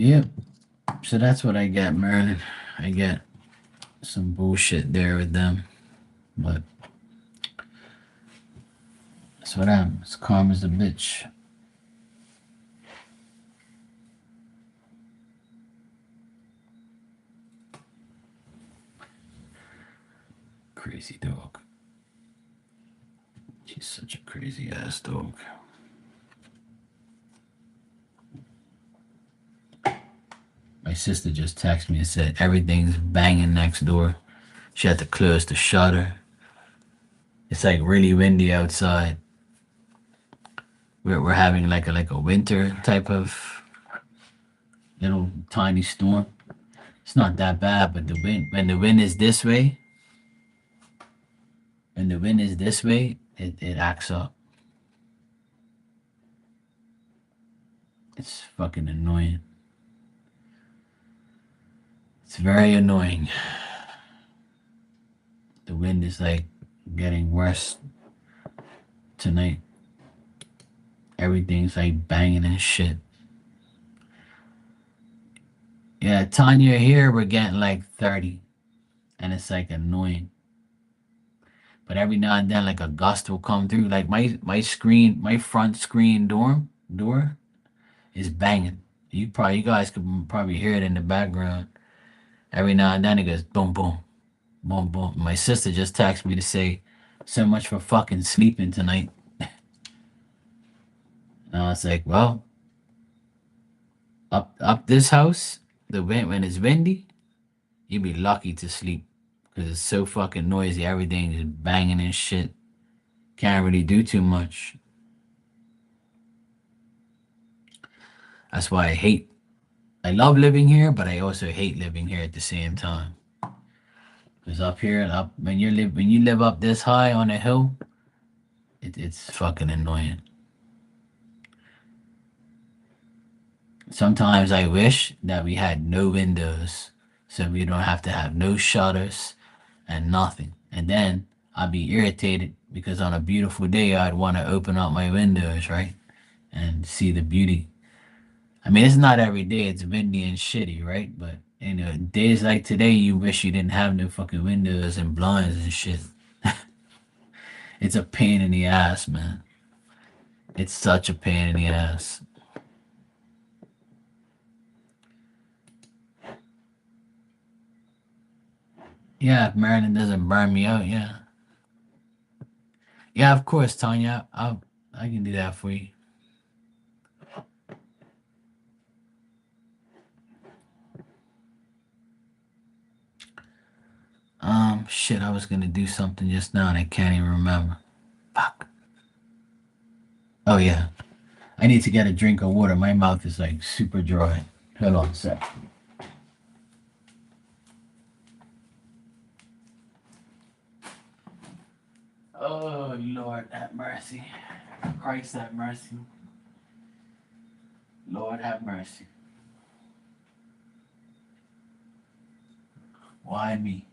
Yep. So that's what I get, Maryland. I get some bullshit there with them, but that's what happens. Karma's a bitch. Crazy dog. She's such a crazy ass dog. My sister just texted me and said everything's banging next door. She had to close the shutter. It's like really windy outside. We're having like a winter type of little tiny storm. It's not that bad, but the wind when the wind is this way, when the wind is this way, it acts up. It's fucking annoying. It's very annoying. The wind is like getting worse tonight. Everything's like banging and shit. Yeah, Tanya, here we're getting like 30, and it's like annoying. But every now and then, like a gust will come through. Like my screen, my front screen door is banging. You guys could probably hear it in the background. Every now and then it goes boom boom boom boom. My sister just texted me to say, "So much for fucking sleeping tonight." And I was like, "Well, up this house, the wind when it's windy, you'd be lucky to sleep because it's so fucking noisy. Everything is banging and shit. Can't really do too much. That's why I hate. I love living here, but I also hate living here at the same time. Because up here, up when you live up this high on a hill, it's fucking annoying. Sometimes I wish that we had no windows, so we don't have to have no shutters and nothing. And then I'd be irritated because on a beautiful day I'd want to open up my windows, right, and see the beauty. I mean, it's not every day it's windy and shitty, right? But you know, days like today, you wish you didn't have no fucking windows and blinds and shit. It's a pain in the ass, man. It's such a pain in the ass. Yeah, if Maryland doesn't burn me out, yeah. Yeah, of course, Tanya. I can do that for you. Shit, I was gonna do something just now and I can't even remember. Fuck. Oh yeah. I need to get a drink of water. My mouth is like super dry. Hold on a sec. Oh Lord, have mercy. Christ have mercy. Lord have mercy. Why me?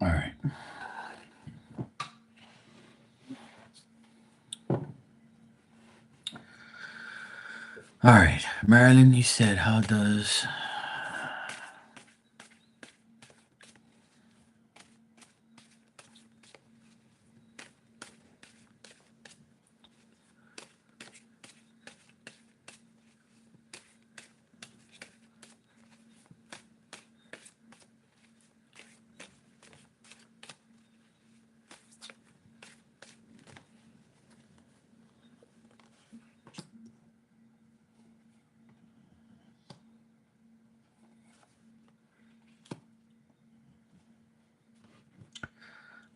All right. All right. Marilyn, you said how does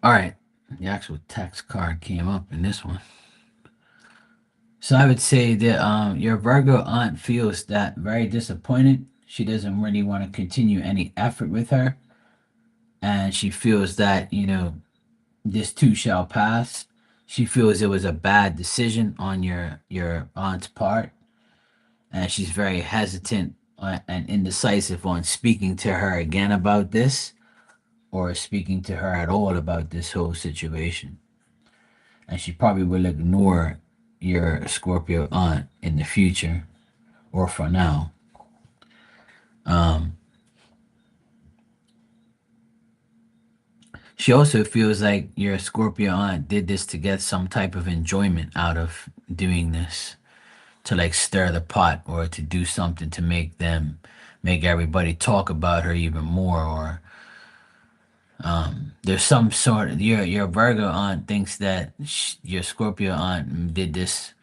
All right. The actual text card came up in this one. So I would say that your Virgo aunt feels that very disappointed. She doesn't really want to continue any effort with her, and she feels that this too shall pass. She feels it was a bad decision on your aunt's part, and she's very hesitant and indecisive on speaking to her again about this, or speaking to her at all about this whole situation. And she probably will ignore your Scorpio aunt in the future or for now. Um, she also feels like your Scorpio aunt did this to get some type of enjoyment out of doing this, to like stir the pot or to do something to make everybody talk about her even more, or there's some sort of your Virgo aunt thinks that your Scorpio aunt did this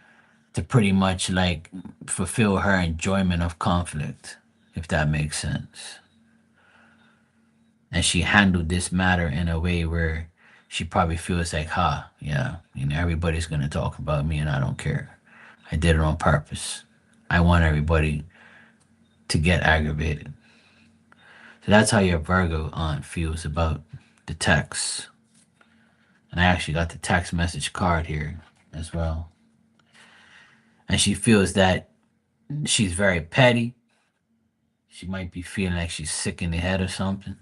to pretty much like fulfill her enjoyment of conflict, if that makes sense. And she handled this matter in a way where she probably feels like, ha, yeah, everybody's gonna talk about me and I don't care. I did it on purpose. I want everybody to get aggravated. So that's how your Virgo aunt feels about the text. And I actually got the text message card here as well. And she feels that she's very petty. She might be feeling like she's sick in the head or something.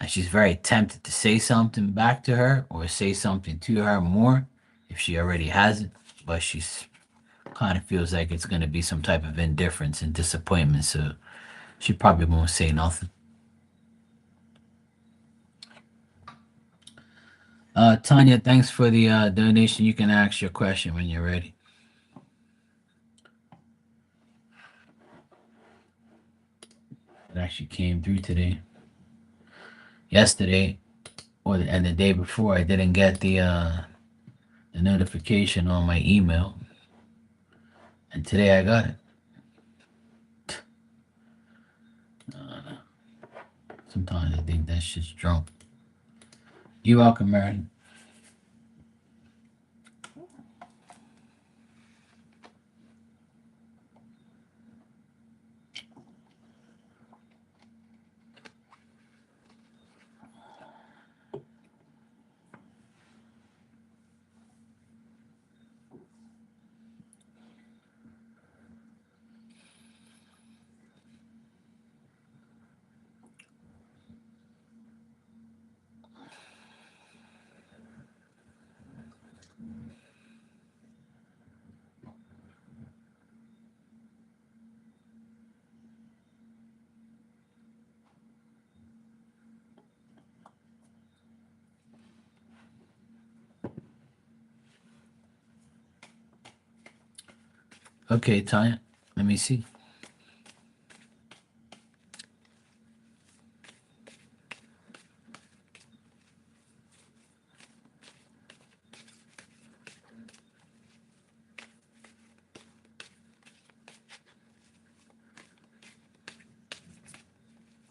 And she's very tempted to say something back to her or say something to her more if she already hasn't. But she's kind of feels like it's going to be some type of indifference and disappointment. So she probably won't say nothing. Tanya, thanks for the donation. You can ask your question when you're ready. It actually came through today. Yesterday, and the day before, I didn't get the notification on my email, and today I got it. Sometimes I think that shit's drunk. You're welcome, Mary. Okay, Tanya, let me see.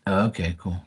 Oh, okay, cool.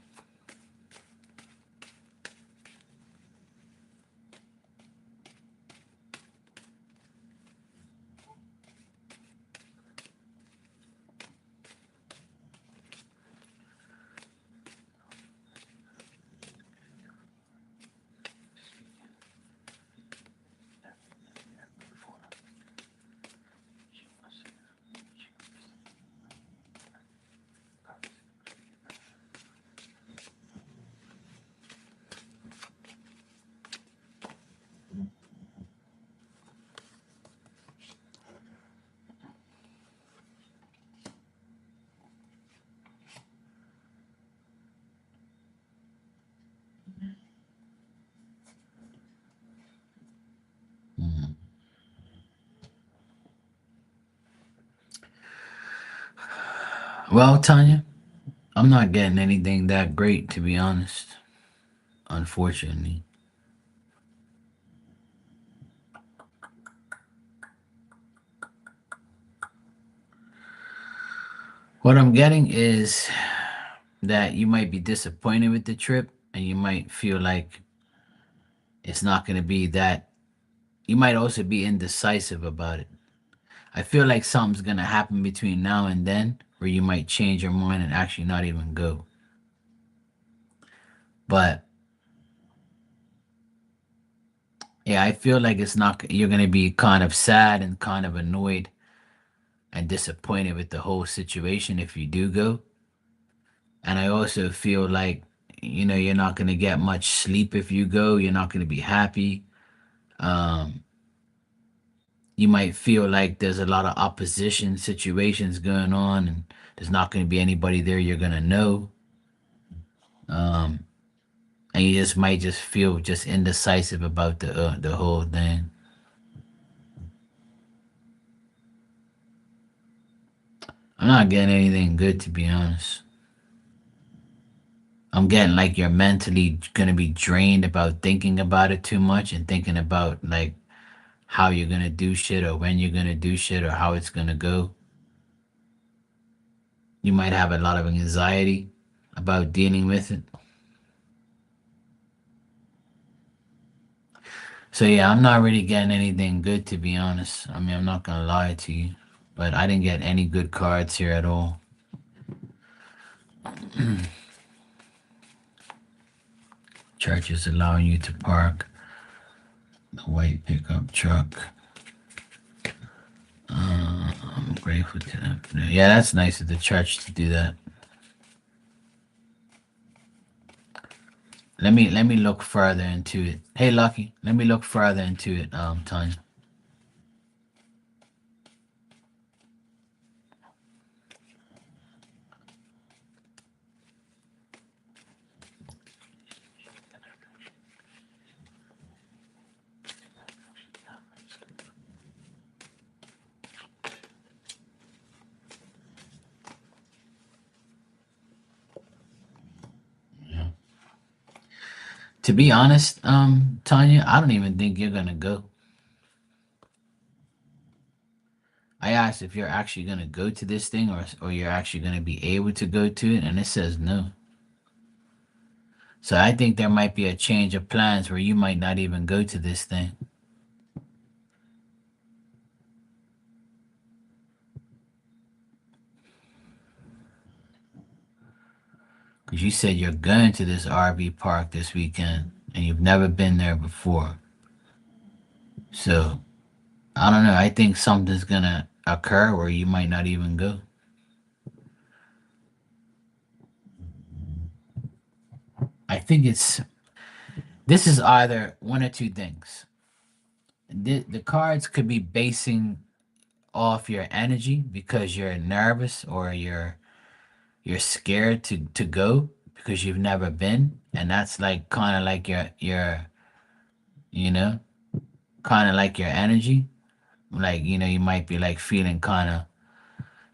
Mhm. Well, Tanya, I'm not getting anything that great, to be honest. Unfortunately, what I'm getting is that you might be disappointed with the trip, and you might feel like it's not going to be that. You might also be indecisive about it. I feel like something's going to happen between now and then where you might change your mind and actually not even go. But yeah, I feel like it's not, you're going to be kind of sad and kind of annoyed and disappointed with the whole situation if you do go. And I also feel like, you're not going to get much sleep if you go. You're not going to be happy. Um, you might feel like there's a lot of opposition situations going on and there's not going to be anybody there you're going to know. Um, and you just might just feel just indecisive about the whole thing. I'm not getting anything good, to be honest. I'm getting like you're mentally gonna be drained about thinking about it too much and thinking about like how you're gonna do shit or when you're gonna do shit or how it's gonna go. You might have a lot of anxiety about dealing with it. So yeah, I'm not really getting anything good, to be honest. I mean, I'm not gonna lie to you, but I didn't get any good cards here at all. Church is allowing you to park the white pickup truck. I'm grateful to them. Yeah, that's nice of the church to do that. Let me look further into it. Hey, Lucky, let me look further into it. Tanya. Yeah. To be honest, Tanya, I don't even think you're gonna go. I asked if you're actually gonna go to this thing or you're actually gonna be able to go to it, and it says no. So I think there might be a change of plans where you might not even go to this thing. Because you said you're going to this RV park this weekend and you've never been there before. So I don't know. I think something's gonna occur where you might not even go. I think this is either one or two things. The cards could be basing off your energy because you're nervous or you're scared to go because you've never been, and that's like kind of like your you know kind of like your energy. Like you might be like feeling kind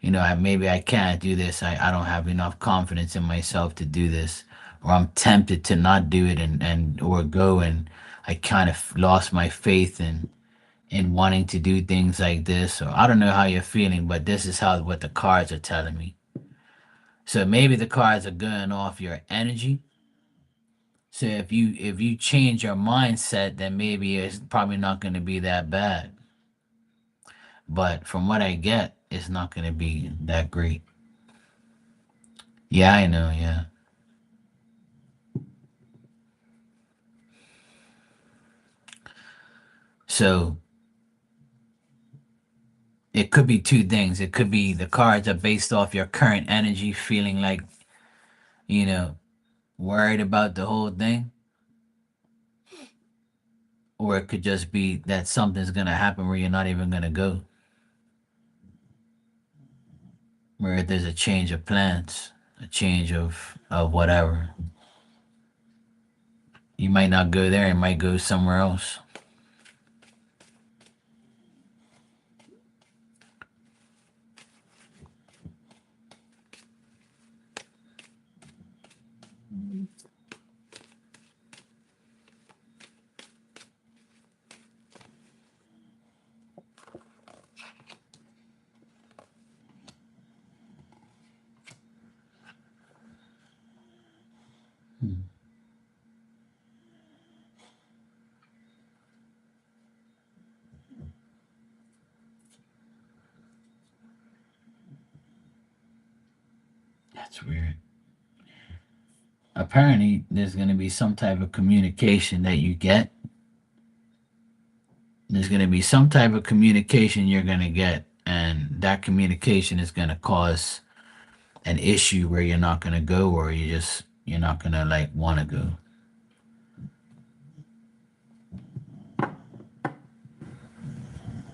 of maybe I can't do this. I don't have enough confidence in myself to do this, or I'm tempted to not do it and or go, and I kind of lost my faith in wanting to do things like this. Or I don't know how you're feeling, but this is how what the cards are telling me. So maybe the cards are going off your energy. So if you change your mindset, then maybe it's probably not going to be that bad. But from what I get, it's not going to be that great. Yeah, I know. Yeah. So it could be two things. It could be the cards are based off your current energy, feeling like, you know, worried about the whole thing. Or it could just be that something's going to happen where you're not even going to go, where there's a change of plans, a change of whatever. You might not go there, you might go somewhere else. That's weird. Apparently, there's going to be some type of communication that you get. There's going to be some type of communication you're going to get, and that communication is going to cause an issue where you're not going to go, or you're not going to like want to go.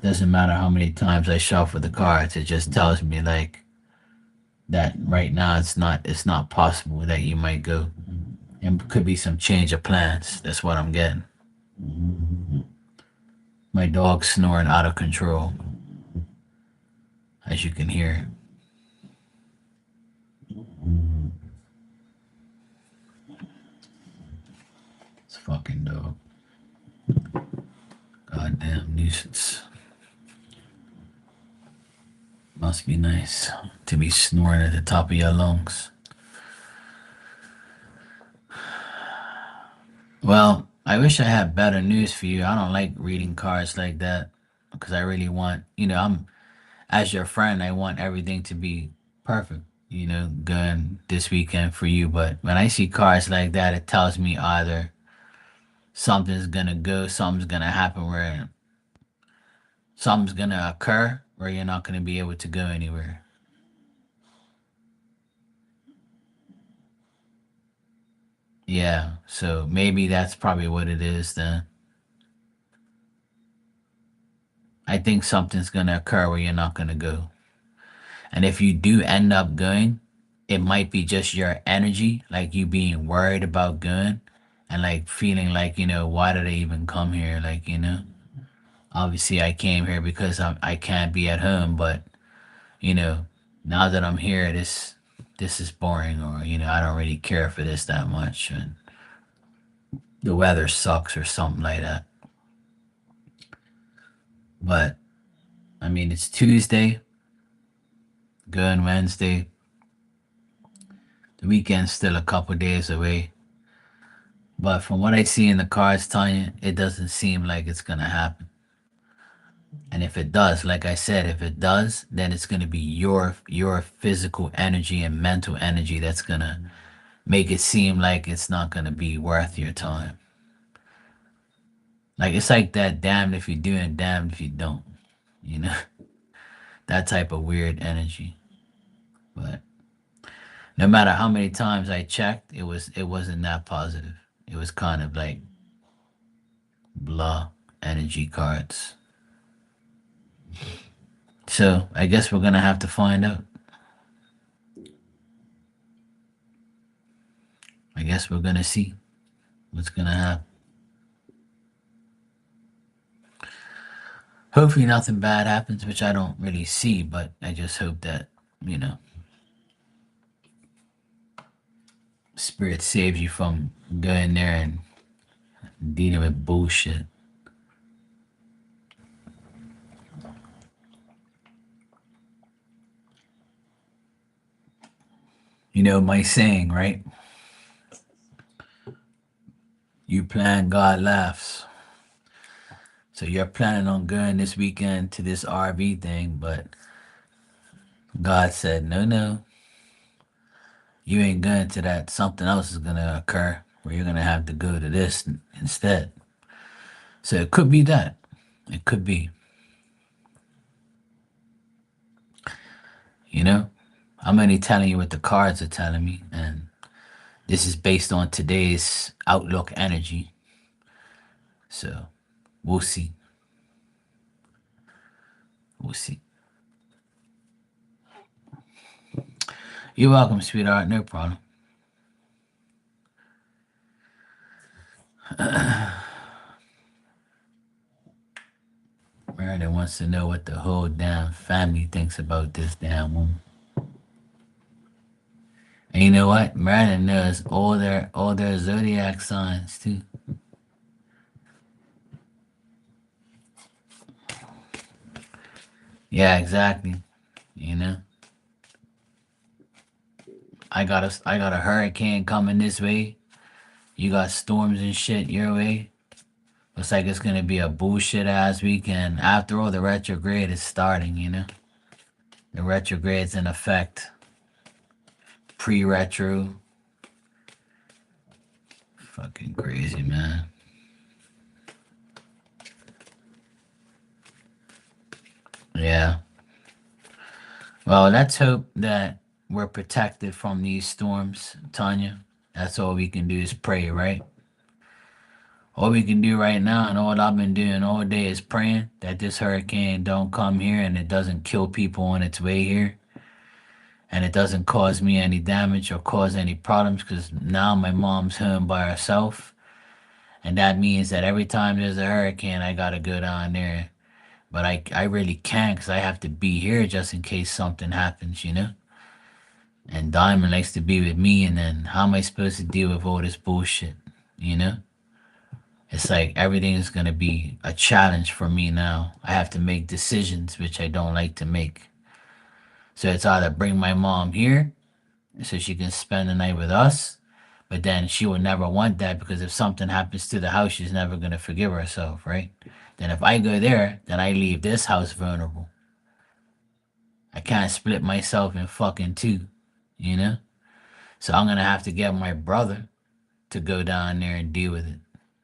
Doesn't matter how many times I shuffle the cards, it just tells me like that right now it's not possible that you might go. And could be some change of plans. That's what I'm getting. My dog's snoring out of control, as you can hear. It's a fucking dog. Goddamn nuisance. Must be nice to be snoring at the top of your lungs. Well, I wish I had better news for you. I don't like reading cards like that because I really want, as your friend, I want everything to be perfect, going this weekend for you. But when I see cards like that, it tells me either something's gonna go, something's gonna happen where something's gonna occur where you're not gonna be able to go anywhere. Yeah, so maybe that's probably what it is then. I think something's gonna occur where you're not gonna go. And if you do end up going, it might be just your energy, like you being worried about going and like feeling like, why did I even come here? Like, obviously I came here because I can't be at home, but, you know, now that I'm here, this is boring, or, I don't really care for this that much. And the weather sucks or something like that. But I mean, it's Tuesday, going Wednesday. The weekend's still a couple days away. But from what I see in the cards, Tanya, it doesn't seem like it's gonna happen. And if it does, like I said, if it does, then it's gonna be your physical energy and mental energy that's gonna make it seem like it's not gonna be worth your time. Like it's like that damned if you do and damned if you don't, you know? That type of weird energy. But no matter how many times I checked, it wasn't that positive. It was kind of like blah energy cards. So I guess we're gonna have to find out. I guess we're gonna see what's gonna happen. Hopefully nothing bad happens, which I don't really see, but I just hope that, you know, spirit saves you from going there and dealing with bullshit. You know my saying, right? You plan, God laughs. So you're planning on going this weekend to this RV thing, but God said, no, no, you ain't going to that. Something else is going to occur where you're going to have to go to this instead. So it could be that. It could be. You know, I'm only telling you what the cards are telling me, and this is based on today's outlook energy. So we'll see. We'll see. You're welcome, sweetheart. No problem. Meredith wants to know what the whole damn family thinks about this damn woman. And you know what? Meredith knows all their zodiac signs too. Yeah, exactly. You know, I got a hurricane coming this way. You got storms and shit your way. Looks like it's gonna be a bullshit ass weekend. After all, the retrograde is starting. The retrograde's in effect. pre-retro. Fucking crazy, man. Yeah. Well, let's hope that we're protected from these storms, Tanya. That's all we can do is pray, right? All we can do right now, and all I've been doing all day is praying that this hurricane don't come here and it doesn't kill people on its way here, and it doesn't cause me any damage or cause any problems. Because now my mom's home by herself, and that means that every time there's a hurricane, I gotta go down there. But I really can't because I have to be here just in case something happens, you know? And Diamond likes to be with me, and then how am I supposed to deal with all this bullshit, you know? It's like everything is gonna be a challenge for me now. I have to make decisions which I don't like to make. So it's either bring my mom here so she can spend the night with us, but then she would never want that because if something happens to the house, she's never gonna forgive herself, right? Then if I go there, then I leave this house vulnerable. I can't split myself in fucking two, you know? So I'm gonna have to get my brother to go down there and deal with it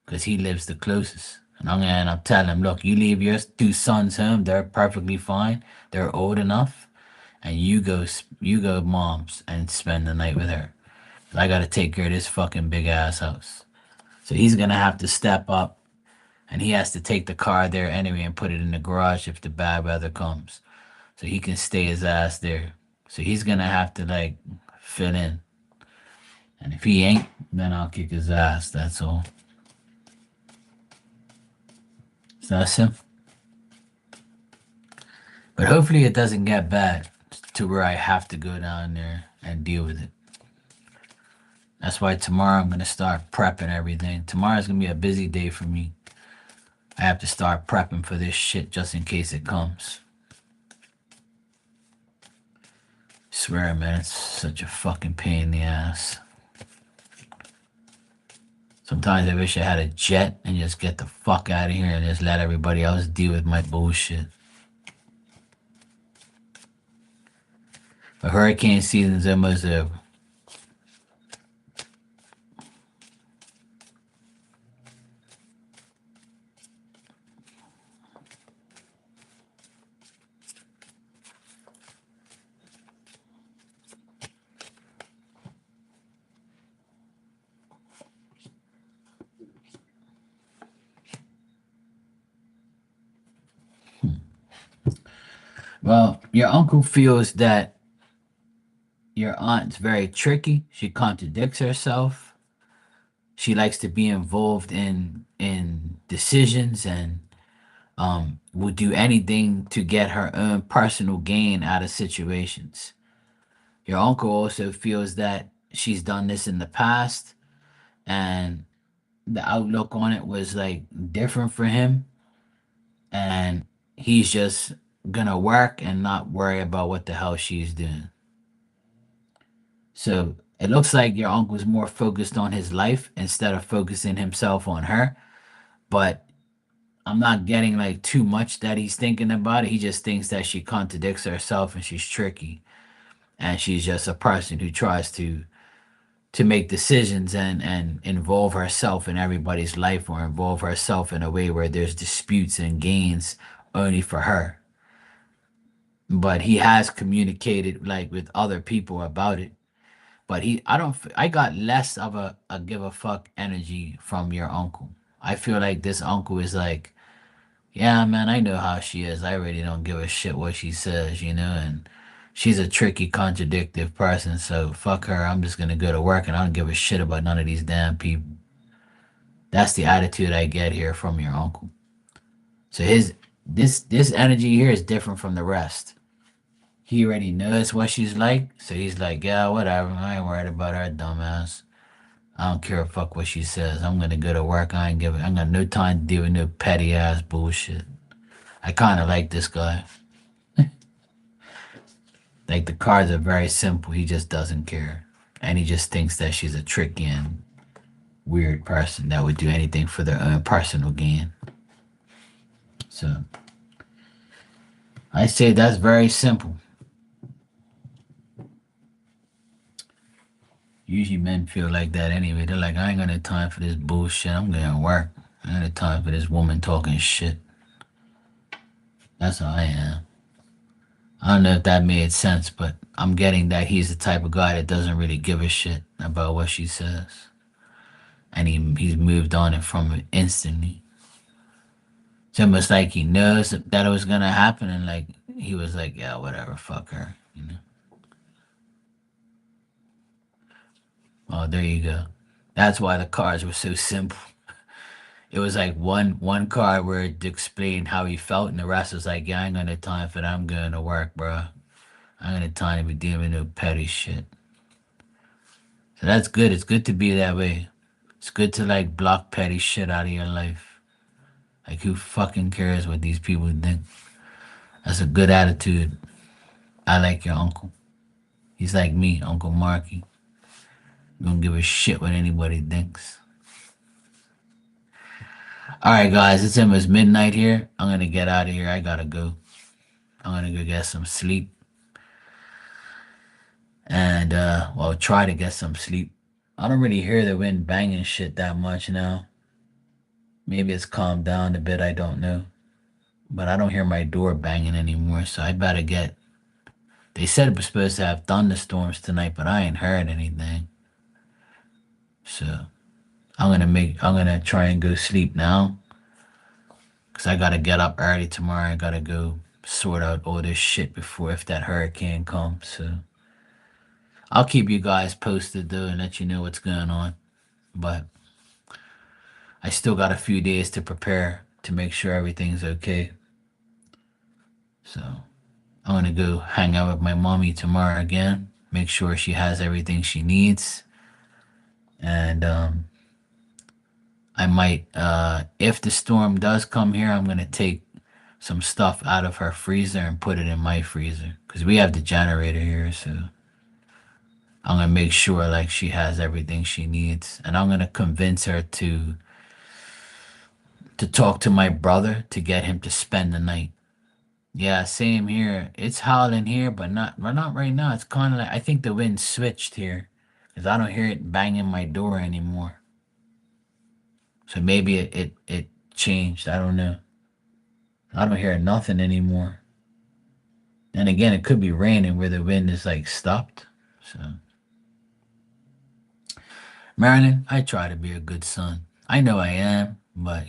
because he lives the closest. And I'm gonna end up telling him, look, you leave your two sons home, they're perfectly fine, they're old enough, and you go mom's and spend the night with her. I gotta take care of this fucking big ass house. So he's gonna have to step up and he has to take the car there anyway and put it in the garage if the bad weather comes. So he can stay his ass there. So he's gonna have to like fill in. And if he ain't, then I'll kick his ass. That's all. So that's him. But hopefully it doesn't get bad to where I have to go down there and deal with it. That's why tomorrow I'm gonna start prepping everything. Tomorrow's gonna be a busy day for me. I have to start prepping for this shit just in case it comes. Swear, man, it's such a fucking pain in the ass. Sometimes I wish I had a jet and just get the fuck out of here and just let everybody else deal with my bullshit. But hurricane season's almost over. Well, your uncle feels that your aunt's very tricky. She contradicts herself. She likes to be involved in decisions and will do anything to get her own personal gain out of situations. Your uncle also feels that she's done this in the past and the outlook on it was like different for him and he's just gonna work and not worry about what the hell she's doing. So it looks like your uncle's more focused on his life instead of focusing himself on her. But I'm not getting like too much that he's thinking about it. He just thinks that she contradicts herself and she's tricky. And she's just a person who tries to make decisions and involve herself in everybody's life or involve herself in a way where there's disputes and gains only for her. But he has communicated like with other people about it. But I got less of a give a fuck energy from your uncle. I feel like this uncle is like, yeah, man, I know how she is. I really don't give a shit what she says, you know, and she's a tricky, contradictive person, so fuck her. I'm just gonna go to work and I don't give a shit about none of these damn people. That's the attitude I get here from your uncle. So his this energy here is different from the rest. He already knows what she's like, so he's like, yeah, whatever. I ain't worried about her dumbass. I don't care a fuck what she says. I'm gonna go to work. I ain't got no time to deal with no petty ass bullshit. I kind of like this guy. Like the cards are very simple. He just doesn't care, and he just thinks that she's a tricky and weird person that would do anything for their own personal gain. So I say that's very simple. Usually men feel like that anyway. They're like, I ain't got no time for this bullshit. I'm going to work. I ain't got no time for this woman talking shit. That's how I am. I don't know if that made sense, but I'm getting that he's the type of guy that doesn't really give a shit about what she says. And he's moved on it from it instantly. It's almost like he knows that it was gonna happen, and like he was like, yeah, whatever, fuck her, you know. Oh, there you go. That's why the cards were so simple. It was like one card where it explained how he felt, and the rest was like, yeah, I ain't got no time for that. I'm going to work, bro. I ain't got no time to be dealing with no petty shit. So that's good. It's good to be that way. It's good to like block petty shit out of your life. Like who fucking cares what these people think? That's a good attitude. I like your uncle. He's like me, Uncle Marky. Don't give a shit what anybody thinks. Alright guys, it's almost midnight here. I'm gonna get out of here. I gotta go. I'm gonna go get some sleep. And well, try to get some sleep. I don't really hear the wind banging shit that much now. Maybe it's calmed down a bit, I don't know. But I don't hear my door banging anymore, so I better get. They said it was supposed to have thunderstorms tonight, but I ain't heard anything. So I'm gonna try and go sleep now. Cause I gotta get up early tomorrow. I gotta go sort out all this shit before if that hurricane comes. So I'll keep you guys posted though and let you know what's going on. But I still got a few days to prepare to make sure everything's okay. So I'm gonna go hang out with my mommy tomorrow again. Make sure she has everything she needs. And I might if the storm does come here, I'm gonna take some stuff out of her freezer and put it in my freezer. Cause we have the generator here, so I'm gonna make sure like she has everything she needs. And I'm gonna convince her to talk to my brother to get him to spend the night. Yeah, same here. It's howling here, but not right now. It's kind of like I think the wind switched here, cause I don't hear it banging my door anymore. So maybe it changed. I don't know. I don't hear nothing anymore. And again, it could be raining where the wind is like stopped. So, Marilyn, I try to be a good son. I know I am, but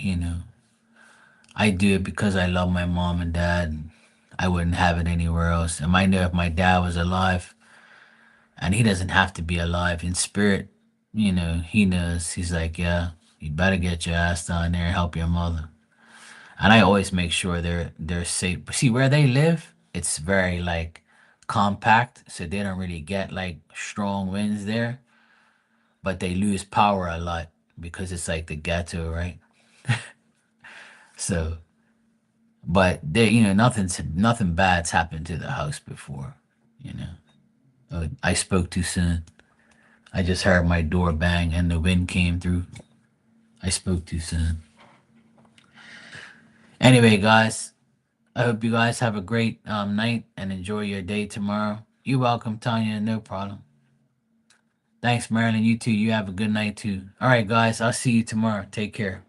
I do it because I love my mom and dad. And I wouldn't have it anywhere else. And I know if my dad was alive, and he doesn't have to be alive in spirit, he knows. He's like, yeah, you better get your ass down there and help your mother. And I always make sure they're safe. But see where they live, it's very like compact, so they don't really get like strong winds there, but they lose power a lot because it's like the ghetto, right? So, but they, nothing bad's happened to the house before, you know. I spoke too soon. I just heard my door bang and the wind came through. I spoke too soon. Anyway, guys, I hope you guys have a great night and enjoy your day tomorrow. You're welcome, Tanya. No problem. Thanks, Marilyn. You too. You have a good night too. All right, guys. I'll see you tomorrow. Take care.